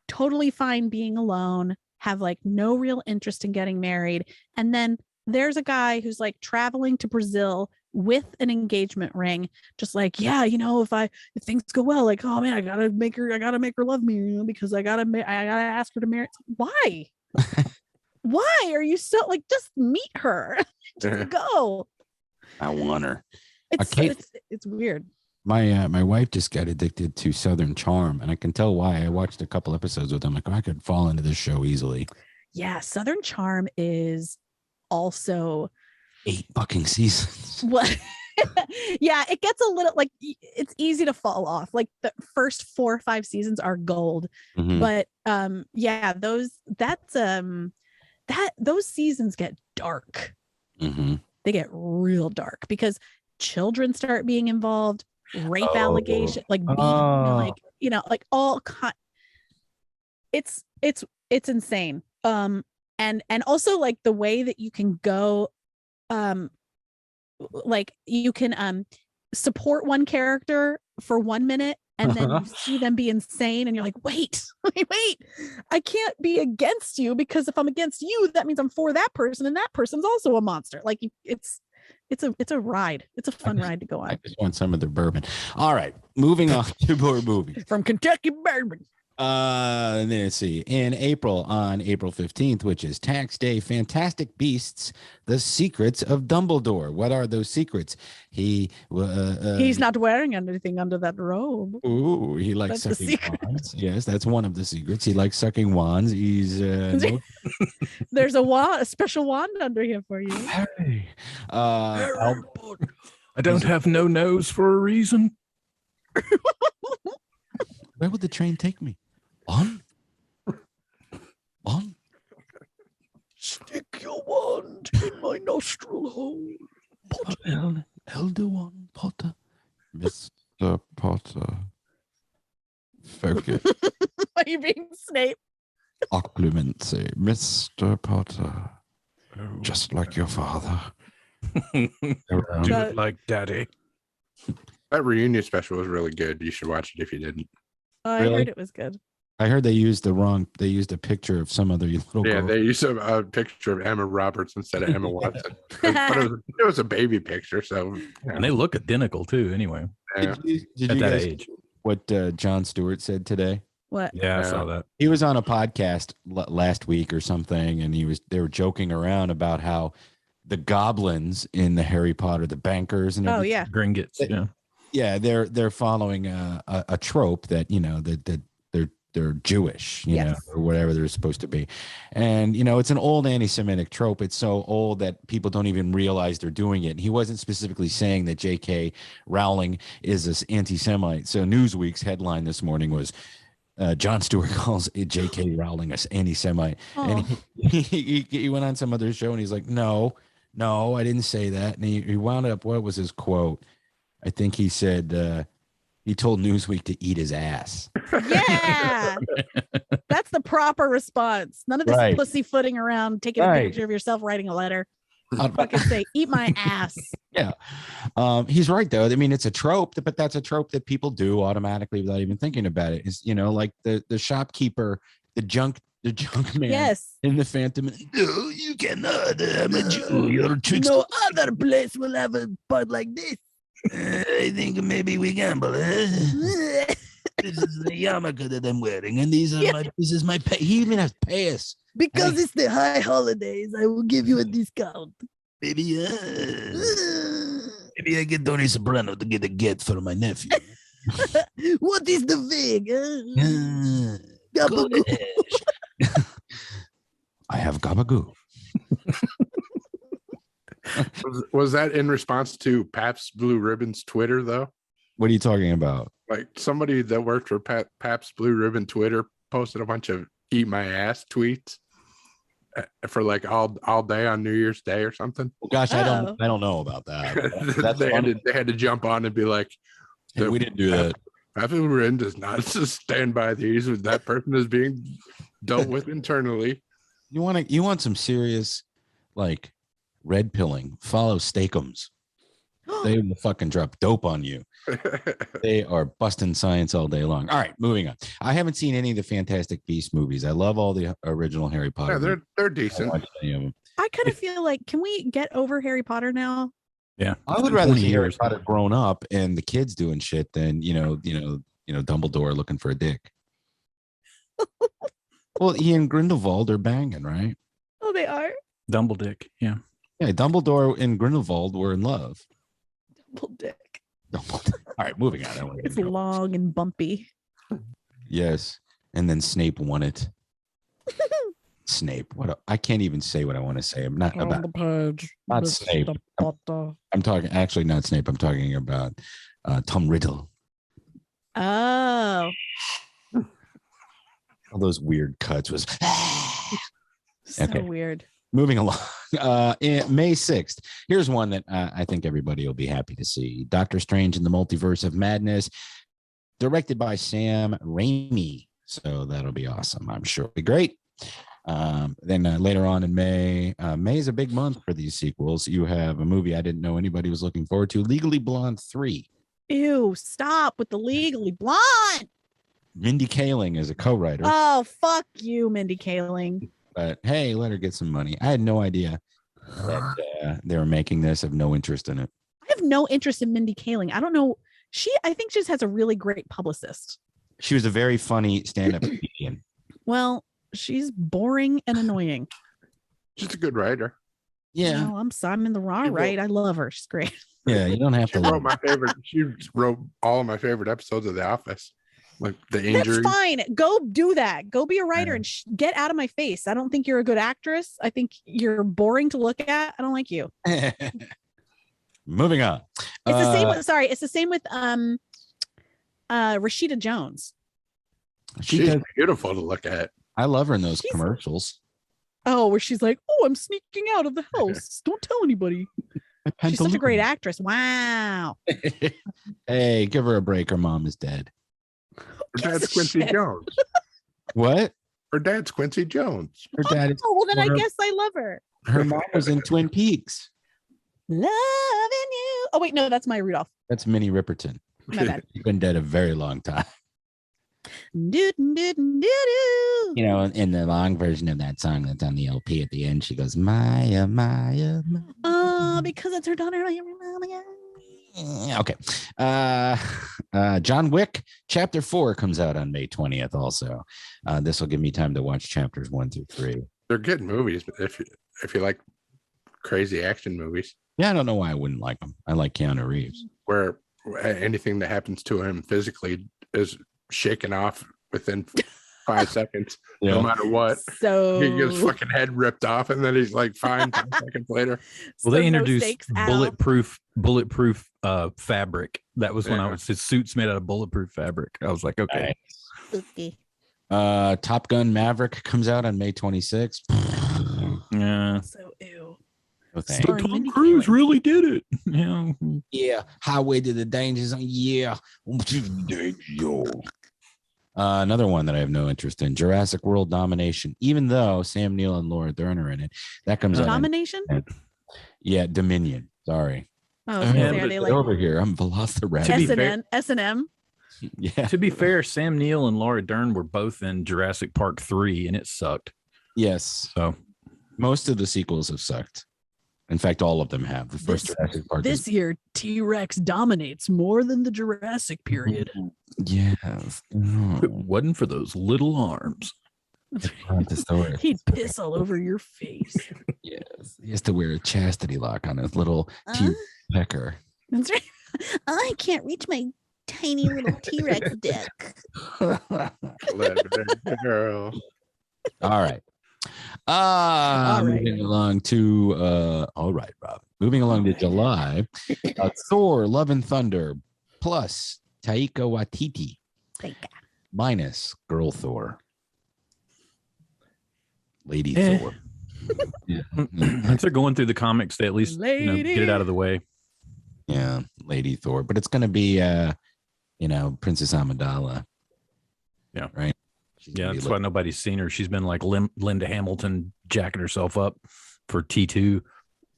totally fine being alone, have like no real interest in getting married. And then there's a guy who's like traveling to Brazil with an engagement ring, just like, yeah, if things go well, like, oh man, I gotta make her love me, because I gotta ask her to marry. Why? Why are you so like, just meet her, just go. I want her. It's weird. My wife just got addicted to Southern Charm, and I can tell why. I watched a couple episodes with them. Like, I could fall into this show easily. Yeah, Southern Charm is also 8 fucking seasons. What? Yeah, it gets a little like, it's easy to fall off. Like the first 4 or 5 seasons are gold, but yeah, those seasons get dark. They get real dark because children start being involved, rape allegation, like being, like all it's insane. And also like the way that you can go, like you can support one character for 1 minute and then you see them be insane and you're like, wait, I can't be against you, because if I'm against you, that means I'm for that person, and that person's also a monster. Like it's a ride. It's a fun ride to go on. I just want some of their bourbon. All right, moving on to more movies from Kentucky Bourbon. Let's see. On April 15th, which is Tax Day, Fantastic Beasts: The Secrets of Dumbledore. What are those secrets? He's not wearing anything under that robe. Ooh, he likes sucking wands. Yes, that's one of the secrets. He likes sucking wands. He's there's a special wand under here for you. Harry. I don't have no nose for a reason. Where would the train take me? On? elder one, Potter. Mr. Potter. Focus. Are you being Snape? Occlumency. Mr. Potter. Just like your father. Do it like daddy. That reunion special was really good. You should watch it if you didn't. I Really? heard it was good. I heard they used a picture of some other little girl. Yeah, they used a picture of Emma Roberts instead of Emma Watson. But it was a baby picture, so And they look identical too. Anyway, yeah. Did you at that guys age. what Jon Stewart said today? What? Yeah, I saw that. He was on a podcast last week or something, and they were joking around about how the goblins in the Harry Potter, the bankers and everything, Oh yeah. Gringotts. Yeah. they're following a trope that that they're Jewish, Yes. or whatever they're supposed to be. And, it's an old anti-Semitic trope. It's so old that people don't even realize they're doing it. And he wasn't specifically saying that J.K. Rowling is this anti-Semite. So Newsweek's headline this morning was, Jon Stewart calls J.K. Rowling an anti-Semite. And he went on some other show and he's like, no, I didn't say that. And he wound up, what was his quote? I think he said, he told Newsweek to eat his ass. Yeah. That's the proper response. None of this Right. pussyfooting around, taking a picture of yourself, writing a letter. Fucking say, eat my ass. Yeah. He's right, though. I mean, it's a trope, but that's a trope that people do automatically without even thinking about it. It's, like the shopkeeper, the junk man Yes. in the Phantom. No, you cannot. I'm a Jew. You're a trickster. No other place will have a part like this. I think maybe we gamble. This is the yarmulke that I'm wearing, and this is my pay. He even has payas. Because it's the high holidays, I will give you a discount. Maybe I get Tony Soprano to get a get for my nephew. What is the vig? I have gabagoo. Was that in response to Pabst Blue Ribbon's Twitter, though? What are you talking about? Like somebody that worked for Pabst Blue Ribbon Twitter posted a bunch of "eat my ass" tweets for like all day on New Year's Day or something. Well, gosh, I don't know about that. They had to jump on and be like, Hey, we didn't do that. Pabst Blue Ribbon does not stand by these. That person is being dealt with internally. You want some serious, like, red pilling? Follow Steakums. They will fucking drop dope on you. They are busting science all day long. All right, moving on. I haven't seen any of the Fantastic Beasts movies. I love all the original Harry Potter. Yeah, movies. they're decent. I kind of feel like, can we get over Harry Potter now? Yeah. I would rather see Harry Potter grown up and the kids doing shit than Dumbledore looking for a dick. Well, he and Grindelwald are banging, right? Oh, they are. Dumbledore. Yeah. Yeah, Dumbledore and Grindelwald were in love. Double dick. All right, moving on. I don't wanna It's get in trouble. long and bumpy. Yes, and then Snape won it. Snape. I can't even say what I want to say. I'm not about the page. not Snape. I'm talking actually not Snape. I'm talking about Tom Riddle. Oh. All those weird cuts was So Okay. weird. moving along. May 6th. Here's one that I think everybody will be happy to see. Doctor Strange in the Multiverse of Madness, directed by Sam Raimi. So that'll be awesome. I'm sure it'll be great. Then later on in May, May is a big month for these sequels. You have a movie I didn't know anybody was looking forward to, Legally Blonde 3. Ew, stop with the Legally Blonde. Mindy Kaling is a co-writer. Oh, fuck you, Mindy Kaling. But hey, let her get some money. I had no idea that they were making this. I have no interest in it. I have no interest in Mindy Kaling. I don't know. I think she just has a really great publicist. She was a very funny stand-up comedian. Well, she's boring and annoying. She's a good writer. Yeah. No, I'm in the wrong right. I love her. She's great. Yeah, you don't have She to. wrote my favorite. She wrote all of my favorite episodes of The Office, like the injury. That's fine. Go do that. Go be a writer and get out of my face. I don't think you're a good actress. I think you're boring to look at. I don't like you. Moving on. It's the same with, sorry, it's the same with Rashida Jones. She's beautiful to look at. I love her in those commercials. Oh, where she's like, "Oh, I'm sneaking out of the house. Don't tell anybody." She's such a great actress. Wow. Hey, give her a break. Her mom is dead. Her dad's Quincy Jones. What? Her dad's Quincy Jones. Her dad is. Oh, well, then I guess I love her. Her mom was in Twin Peaks. Loving you. Oh, wait, no, that's Maya Rudolph. That's Minnie Riperton. My bad. She's been dead a very long time. Do, do, do, do, do. You know, in the long version of that song that's on the LP at the end, she goes, Maya, Maya, Maya. Oh, because it's her daughter. Okay. John Wick Chapter 4 comes out on May 20th also. This will give me time to watch chapters 1 through 3. They're good movies, but if you like crazy action movies. Yeah, I don't know why I wouldn't like them. I like Keanu Reeves. Where anything that happens to him physically is shaken off within 5 seconds, no matter what. So he gets fucking head ripped off, and then he's like fine 10 seconds later. Well, they introduced bulletproof fabric. That was when his suit's made out of bulletproof fabric. I was like, okay. Spooky. Top Gun Maverick comes out on May 26th. Yeah. So ew. Oh, So Tom Cruise really did it. Yeah. Yeah. Highway to the Danger Zone. Yeah. Another one that I have no interest in, Jurassic World Domination, even though Sam Neill and Laura Dern are in it. That comes out. Domination? Yeah, Dominion. Sorry. Oh, are they like over here? I'm Velociraptor. S&M? Yeah. To be fair, Sam Neill and Laura Dern were both in Jurassic Park 3, and it sucked. Yes. So most of the sequels have sucked. In fact, all of them have. The first Jurassic Park. This year, T-Rex dominates more than the Jurassic period. Yes. If it wasn't for those little arms. He'd piss all over your face. Yes. He has to wear a chastity lock on his little T-pecker. That's right. I can't reach my tiny little T-Rex dick. Girl. All right. Moving along to all right, Rob. Moving along to July. Thor, Love and Thunder, plus Taika Waititi, minus Girl Thor. Lady Thor. Yeah. Once they're going through the comics, they at least get it out of the way. Yeah, Lady Thor. But it's gonna be Princess Amidala. Yeah. Right. Yeah, that's why nobody's seen her. She's been like Linda Hamilton jacking herself up for T2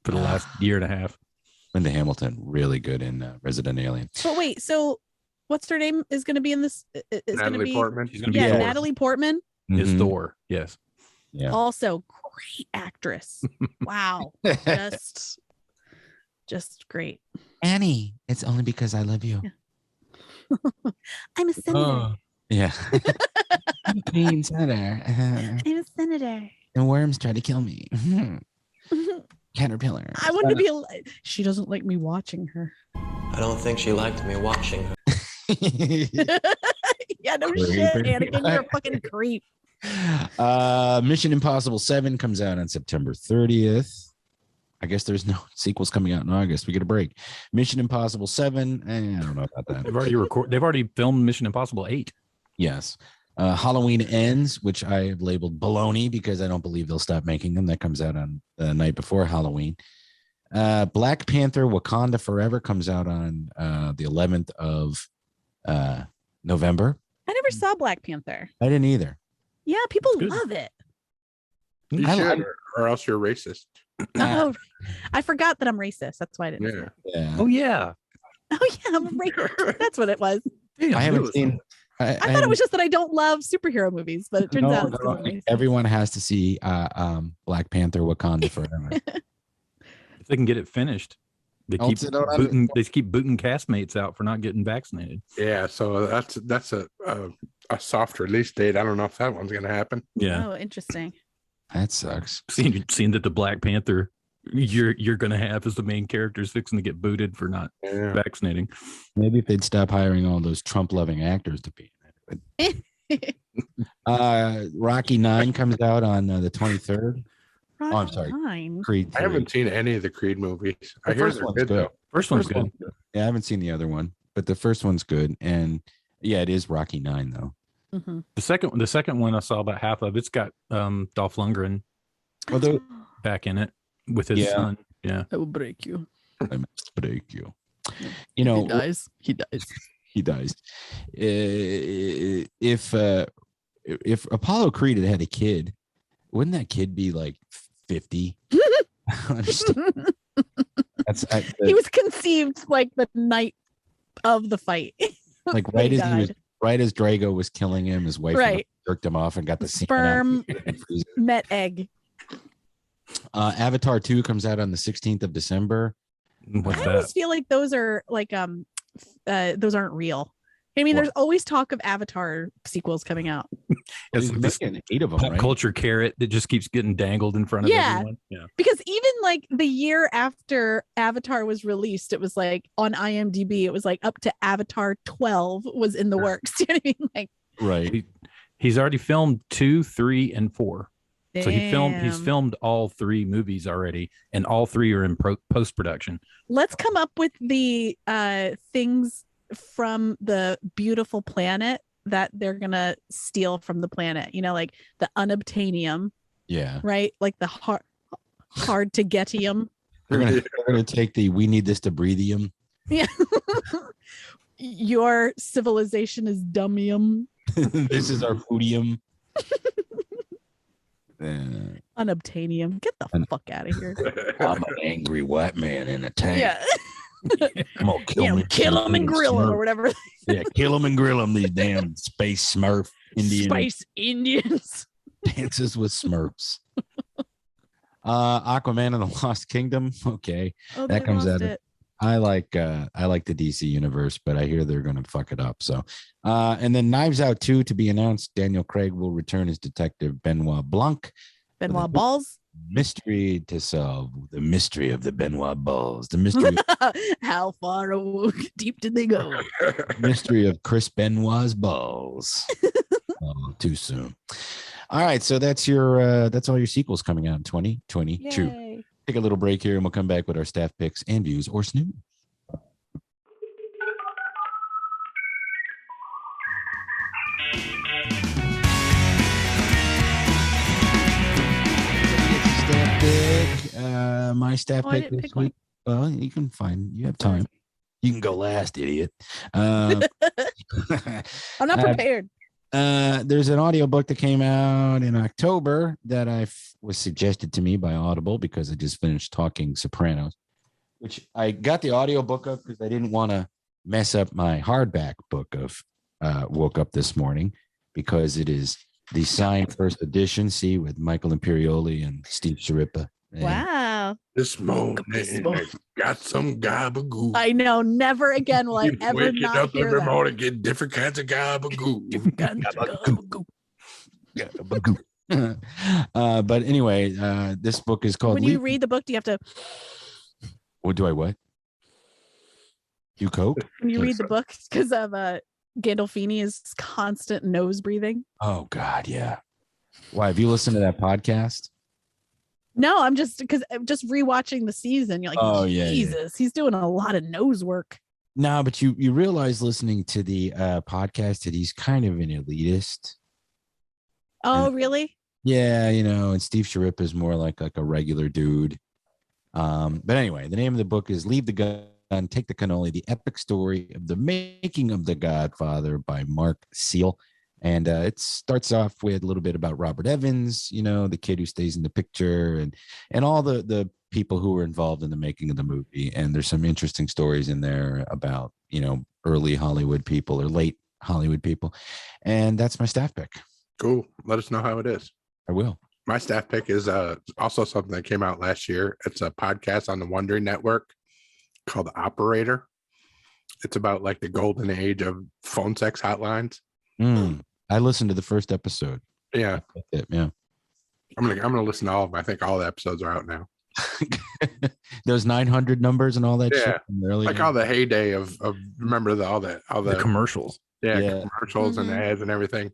for the last year and a half. Linda Hamilton, really good in Resident Alien. But wait, so what's her name is going to be in this? Natalie Portman. She's going to be Thor. Thor. Natalie Portman Is Thor. Yes. Yeah. Also great actress. Wow. Just great. Annie, it's only because I love you. Yeah. I'm a senator. Yeah. Queen Senator. I'm a senator. And worms try to kill me. Caterpillar. I want to be she doesn't like me watching her. I don't think she liked me watching her. Yeah, no shit, Anakin, you're a fucking creep. Mission Impossible 7 comes out on September 30th. I guess there's no sequels coming out in August. We get a break. Mission Impossible 7. I don't know about that. They've already filmed Mission Impossible 8. Yes. Halloween Ends, which I have labeled baloney because I don't believe they'll stop making them. That comes out on the night before Halloween. Black Panther Wakanda Forever comes out on the 11th of November. I never saw Black Panther. I didn't either. Yeah, people love it. You should, or else you're racist. Oh, I forgot that I'm racist. That's why I didn't. Yeah. Yeah. Oh, yeah. Oh, yeah, I'm racist. That's what it was. I haven't seen. I thought it was just that I don't love superhero movies, but it turns out it's racist. Everyone has to see Black Panther Wakanda Forever. If they can get it finished, they keep booting castmates out for not getting vaccinated. Yeah, so that's a soft release date. I don't know if that one's gonna happen. Yeah. Oh, interesting. That sucks. Seeing that the Black Panther you're gonna have as the main character is fixing to get booted for not vaccinating. Maybe if they'd stop hiring all those Trump-loving actors to be in it. Rocky 9 comes out on the 23rd. Oh, I'm sorry. Creed 3. I haven't seen any of the Creed movies. I hear they're good though. First one's good. Yeah, I haven't seen the other one, but the first one's good. And yeah, it is Rocky 9 though. Mm-hmm. The second one I saw about half of. It's got Dolph Lundgren back in it with his son. Yeah, I will break you. I must break you. You know, He dies. He dies. If Apollo Creed had a kid, wouldn't that kid be like 50? Understand? He was conceived like the night of the fight. Like right as Drago was killing him, his wife jerked him off and got the sperm met egg. Avatar 2 comes out on the 16th of December. What's I that? always feel like those are like those aren't real. I mean, there's always talk of Avatar sequels coming out. It's like this 8 of them, pop culture carrot that just keeps getting dangled in front of everyone. Yeah. Because even like the year after Avatar was released, it was like on IMDb, it was like up to Avatar 12 was in the works. You know what I mean? Like, right. He's already filmed 2, 3, and 4. damn. So he's filmed all 3 movies already, and all 3 are in post production. Let's come up with the things from the beautiful planet that they're gonna steal from the planet. You know, like the unobtainium. Yeah. Right. Like the hard to getium. They're gonna take the we need this to breathium. Yeah. Your civilization is dummium. This is our foodium. Unobtainium. Get the fuck out of here. I'm an angry white man in a tank. Yeah. I'm gonna kill him and grill him or whatever. Yeah, kill him and grill him. These damn space Smurf Indians. Space Indians. Dances with Smurfs. Aquaman and the Lost Kingdom. Okay, that comes out. I like the DC universe, but I hear they're going to fuck it up. So, and then Knives Out 2 to be announced. Daniel Craig will return as Detective Benoit Blanc. Benoit Balls. Mystery to solve. The mystery of the Benoit Balls. The mystery. How far deep did they go? Mystery of Chris Benoit's balls. Oh, too soon. All right, so that's all your sequels coming out in 2022. Yay. Take a little break here, and we'll come back with our staff picks and views or snooze. My staff pick this week. Well, you have time. You can go last, idiot. I'm not prepared. There's an audiobook that came out in October that was suggested to me by Audible because I just finished talking Sopranos, which I got the audiobook of because I didn't want to mess up my hardback book of Woke Up This Morning, because it is the signed first edition, with Michael Imperioli and Steve Sciarippa. Wow. This morning, got some gabagool. I know. Never again will I ever waking not up hear every that. morning, get different kinds of gabagool. But anyway, this book is called. When you read the book, do you have to? What do I? What? You coke? When you read the book, because of Gandolfini's constant nose breathing. Oh God, yeah. Why have you listened to that podcast? No, I'm just rewatching the season. You're like, oh yeah, Jesus, he's doing a lot of nose work. No, but you realize listening to the podcast that he's kind of an elitist. Oh, really? Yeah, and Steve Sciarippa is more like a regular dude. But anyway, the name of the book is Leave the Gun, Take the Cannoli, The Epic Story of the Making of the Godfather by Mark Seal. And it starts off with a little bit about Robert Evans, the kid who stays in the picture, and all the people who were involved in the making of the movie. And there's some interesting stories in there about, early Hollywood people or late Hollywood people. And that's my staff pick. Cool. Let us know how it is. I will. My staff pick is also something that came out last year. It's a podcast on the Wondering Network called Operator. It's about like the golden age of phone sex hotlines. I listened to the first episode. Yeah. Yeah. I'm gonna listen to all of them. I think all the episodes are out now. Those 900 numbers and all that shit. Like all the heyday of remember all the commercials. Yeah. Commercials and ads and everything.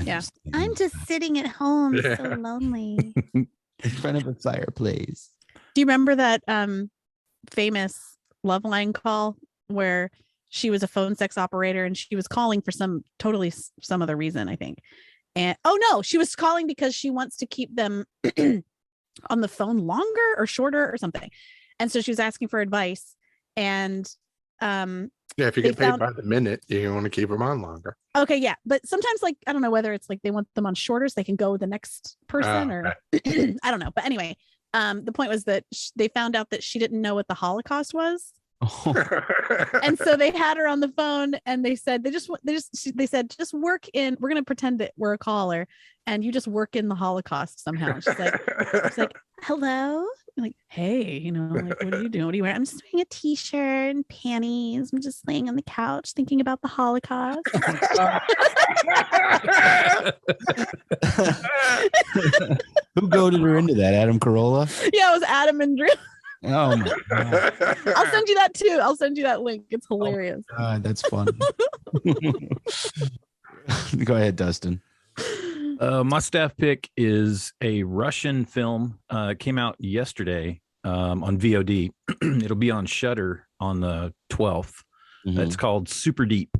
I'm just sitting at home so lonely. In front of a fireplace. Do you remember that famous Loveline call where she was a phone sex operator and she was calling for some other reason, I think. And she was calling because she wants to keep them on the phone longer or shorter or something. And so she was asking for advice. And if you get paid by the minute, you want to keep them on longer. Okay, yeah. But sometimes, like, I don't know whether it's like they want them on shorter so they can go with the next person or I don't know. But anyway, the point was that they found out that she didn't know what the Holocaust was. And so they had her on the phone and they said they said just work in, we're gonna pretend that we're a caller and you just work in the Holocaust somehow. She's like hello, like, hey, you know, like, what are you doing? What are you wearing? I'm just wearing a t-shirt and panties. I'm just laying on the couch thinking about the Holocaust. Who goaded her into that? Adam Carolla? Yeah, it was Adam and Drew. Oh my God. I'll send you that too. I'll send you that link. It's hilarious. Oh God, that's fun. Go ahead, Dustin. My staff pick is a Russian film. Came out yesterday on VOD. It'll be on Shudder on the 12th. It's called Super Deep.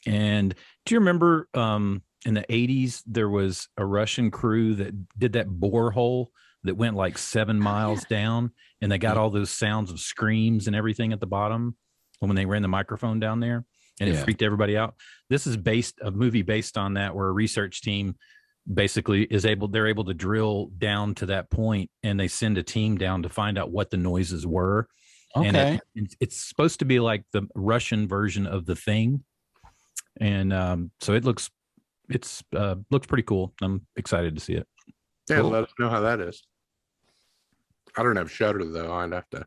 And do you remember in the 80s there was a Russian crew that did that borehole that went like 7 miles down, and they got all those sounds of screams and everything at the bottom when they ran the microphone down there, and it freaked everybody out. This is a movie based on that, where a research team basically they're able to drill down to that point, and they send a team down to find out what the noises were. Okay. And it's supposed to be like the Russian version of The Thing. And so it looks pretty cool. I'm excited to see it. Yeah, let us know how that is. I don't have Shudder though. I'd have to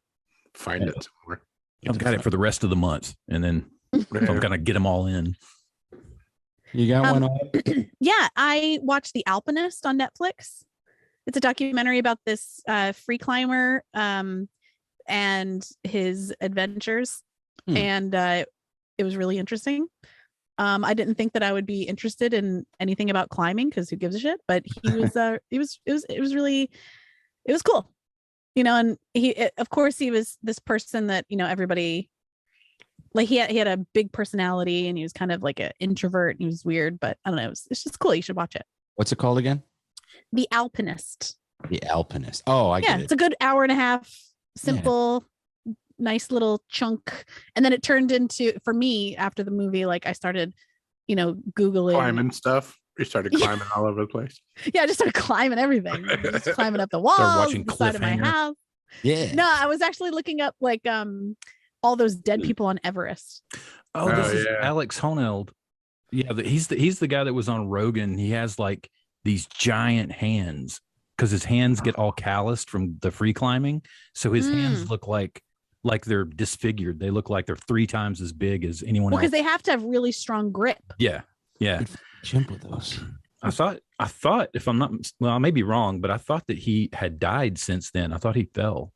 find it somewhere. I've got it for the rest of the month, and then I'm gonna get them all in. You got one on? Yeah, I watched The Alpinist on Netflix. It's a documentary about this free climber and his adventures, and it was really interesting. I didn't think that I would be interested in anything about climbing because who gives a shit? But he was, it was cool, you know. And of course, he was this person that, you know, everybody, like, he had a big personality, and he was kind of like an introvert, and he was weird. But I don't know, it's just cool. You should watch it. What's it called again? The Alpinist. The Alpinist. Oh, I get it. It's a good hour and a half. Simple. Yeah. Nice little chunk. And then it turned into, for me, after the movie, like, I started, you know, Googling climbing stuff. You started climbing all over the place. Yeah, I just started climbing everything. Just climbing up the walls, the side of my house. Yeah. No, I was actually looking up like all those dead people on Everest. Oh, this is Alex Honnold. Yeah, he's the guy that was on Rogan. He has like these giant hands because his hands get all calloused from the free climbing. So his hands look like they're disfigured. They look like they're 3 times as big as anyone else. Because they have to have really strong grip. Yeah. Jump with those. I thought, if I'm not, well, I may be wrong, but I thought that he had died since then. I thought he fell.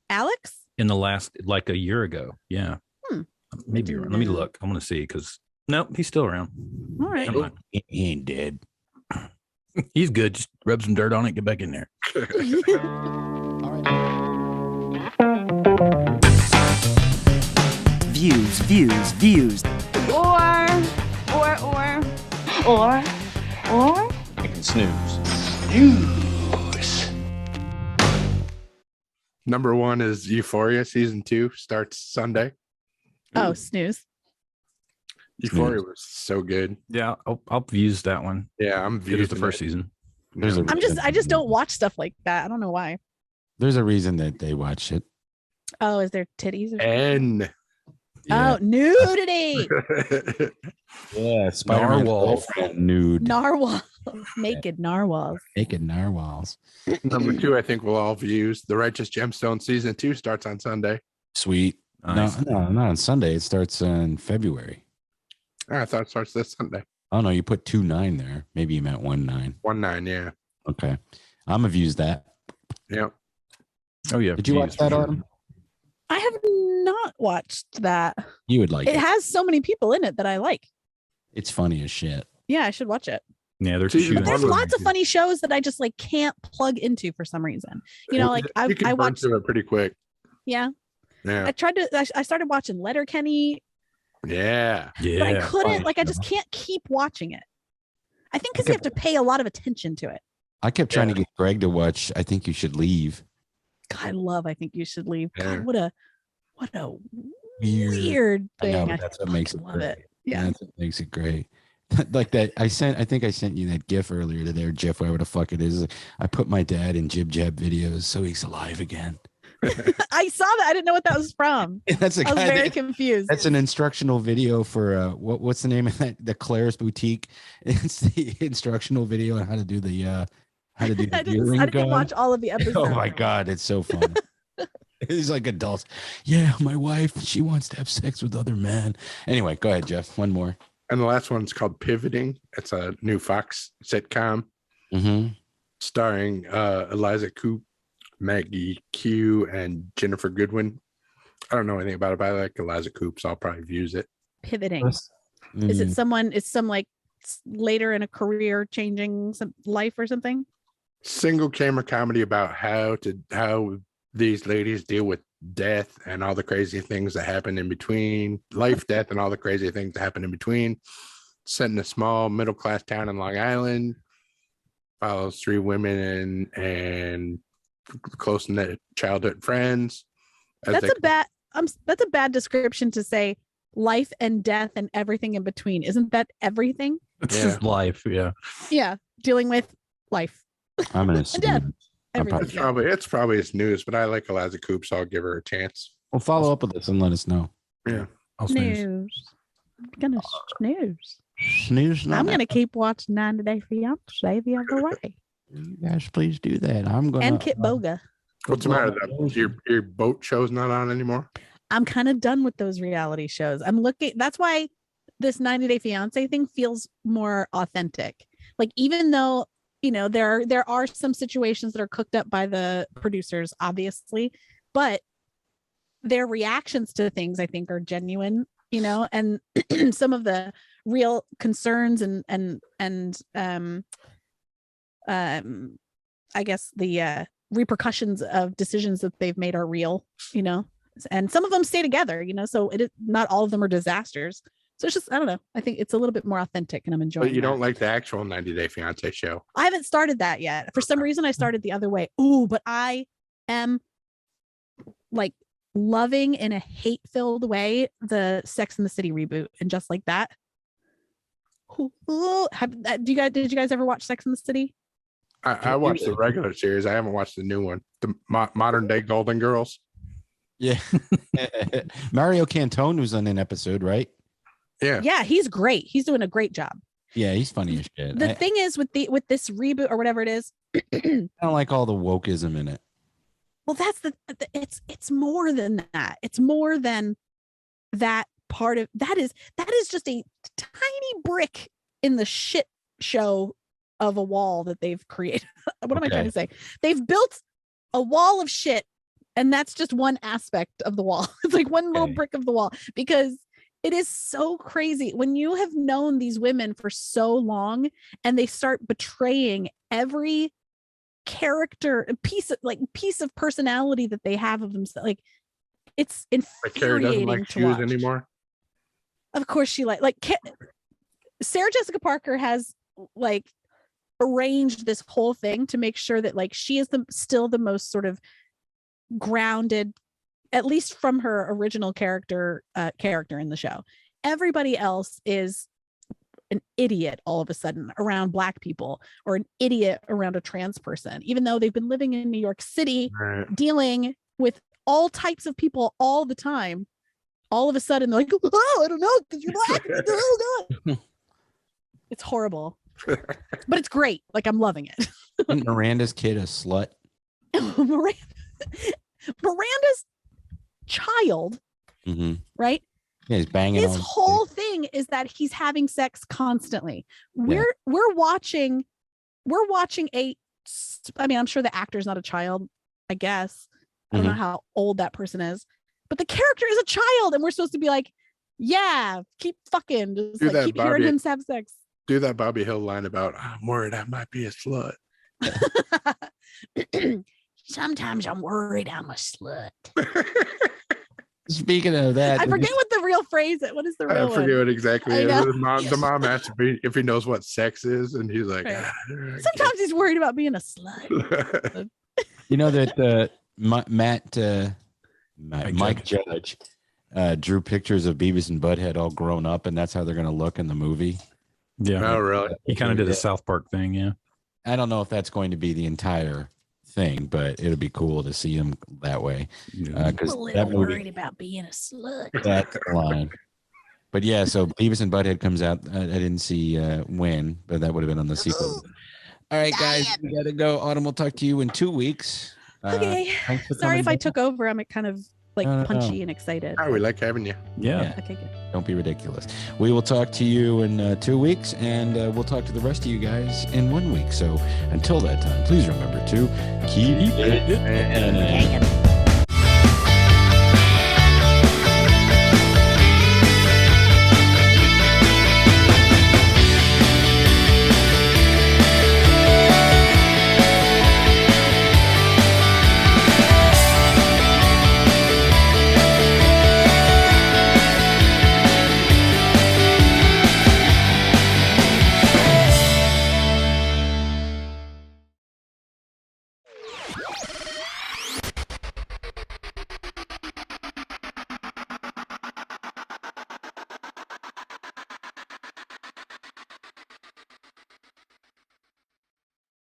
Alex? In the last, like, a year ago. Yeah. Maybe. Let me look. I want to see, because nope, he's still around. All right. He ain't dead. He's good. Just rub some dirt on it. Get back in there. All right. Views. Or. And snooze. News. Number 1 is Euphoria. Season 2 starts Sunday. Oh, snooze. Euphoria was so good. Yeah, I'll use that one. Yeah, I'm viewing the first season. I just don't watch stuff like that. I don't know why. There's a reason that they watch it. Oh, is there titties? Or and oh, nudity. Yeah, Spider-Man nude. Narwhal. Naked narwhals. Naked narwhals. Number 2, I think we'll all views. The Righteous Gemstone season 2 starts on Sunday. Sweet. Nice. No, not on Sunday. It starts in February. Oh, I thought it starts this Sunday. Oh no, you put 2/9 there. Maybe you meant 1/9. 1/9, yeah. Okay, I'm gonna views that. Yep. Oh yeah. Did you watch that, Autumn? I have not watched that. You would like it. It has so many people in it that I like. It's funny as shit. Yeah, I should watch it. Yeah, there's lots of funny shows that I just like can't plug into for some reason. You know, like I watched it pretty quick. Yeah. Yeah. I started watching Letterkenny. Yeah. But I couldn't, like, I just can't keep watching it. I think because you have to pay a lot of attention to it. I kept trying to get Greg to watch I Think You Should Leave. God, I think you should leave. Yeah. God, what a weird I know, thing. but that's what makes it love great. it. Yeah. That's what makes it great. Like that, I think I sent you that GIF earlier today, or GIF, whatever the fuck it is. I put my dad in Jib Jab videos, so he's alive again. I saw that. I didn't know what that was from. That's a I was guy very confused. That's an instructional video for what's the name of that? The Claire's Boutique. It's the instructional video on how to do the I didn't watch all of the episodes. Oh my god, it's so fun. He's like adults. Yeah, my wife, she wants to have sex with other men. Anyway, go ahead, Jeff. One more. And the last one's called Pivoting. It's a new Fox sitcom starring Eliza Coupe, Maggie Q, and Jennifer Goodwin. I don't know anything about it, but I like Eliza Coupe, so I'll probably use it. Pivoting. Is it someone? It's some like later in a career changing some life or something? Single camera comedy about how these ladies deal with death and all the crazy things that happen in between, life, death, and all the crazy things that happen in between. Set in a small middle class town in Long Island. Follows 3 women and close knit childhood friends. That's a bad description to say life and death and everything in between. Isn't that everything? It's just life. Yeah. Yeah. Dealing with life. I'm gonna and death. It's probably his news, but I like Eliza Coupe, so I'll give her a chance. Well, follow up with this and let us know. Yeah. I'll snooze. I'm gonna snooze. Snooze. I'm gonna keep watching 90 Day Fiance the other way. You guys, please do that. I'm gonna And Kit Boga. What's the matter? Your boat show's not on anymore? I'm kind of done with those reality shows. That's why this 90 Day Fiance thing feels more authentic. Like, even though, there are some situations that are cooked up by the producers, obviously, but their reactions to things, I think, are genuine, and some of the real concerns and I guess the repercussions of decisions that they've made are real, and some of them stay together, so not all of them are disasters. So it's just, I don't know. I think it's a little bit more authentic and I'm enjoying it. But you don't like the actual 90 Day Fiance show? I haven't started that yet. For some reason, I started the other way. Ooh, but I am like loving in a hate-filled way the Sex and the City reboot. And just like that. Did you guys ever watch Sex and the City? I watched the regular series. I haven't watched the new one. The modern day Golden Girls. Yeah. Mario Cantone was on an episode, right? Yeah, he's great. He's doing a great job. Yeah, he's funny as shit. The thing is with this reboot or whatever it is, I don't like all the wokeism in it. Well, that's it's more than that. It's more than that part of that is just a tiny brick in the shit show of a wall that they've created. What am I trying to say? They've built a wall of shit, and that's just one aspect of the wall. It's like one little brick of the wall, because it is so crazy when you have known these women for so long and they start betraying every character, piece of personality that they have of themselves. Like, it's infuriating like to shoes watch. Anymore. Of course she Sarah Jessica Parker has like arranged this whole thing to make sure that like she is still the most sort of grounded, at least from her original character in the show. Everybody else is an idiot all of a sudden around Black people, or an idiot around a trans person, even though they've been living in New York City, dealing with all types of people all the time. All of a sudden they're like, oh, I don't know, because you're Black. Oh, God. It's horrible, but it's great. Like, I'm loving it. Isn't Miranda's kid a slut? Miranda's child, right? Yeah, he's banging. His whole thing is that he's having sex constantly. We're watching I'm sure the actor's not a child, I guess. I don't know how old that person is, but the character is a child, and we're supposed to be like, yeah, keep fucking, just like, keep hearing him have sex. Do that Bobby Hill line about, I'm worried I might be a slut. Sometimes I'm worried I'm a slut. Speaking of that, I forget what the real phrase is. What is the real one? I forget what exactly it is. The mom asked if he knows what sex is, and he's like, sometimes he's worried about being a slut. You know that Mike Judge drew pictures of Beavis and Butthead all grown up, and that's how they're going to look in the movie. Yeah. Oh, really? He kind of did a South Park thing. Yeah. I don't know if that's going to be the entire thing, but it'll be cool to see him that way. Because I'm a little worried about being a slut. That's the line. But yeah, so Beavis and Butthead comes out. I didn't see when, but that would have been on the sequel. All right, guys, we got to go. Autumn, we'll talk to you in 2 weeks. Okay. Sorry if I took over. I'm kind of like punchy and excited. Oh, we like having you. Yeah. Okay, good. Don't be ridiculous. We will talk to you in 2 weeks, and we'll talk to the rest of you guys in 1 week. So until that time, please remember to keep it.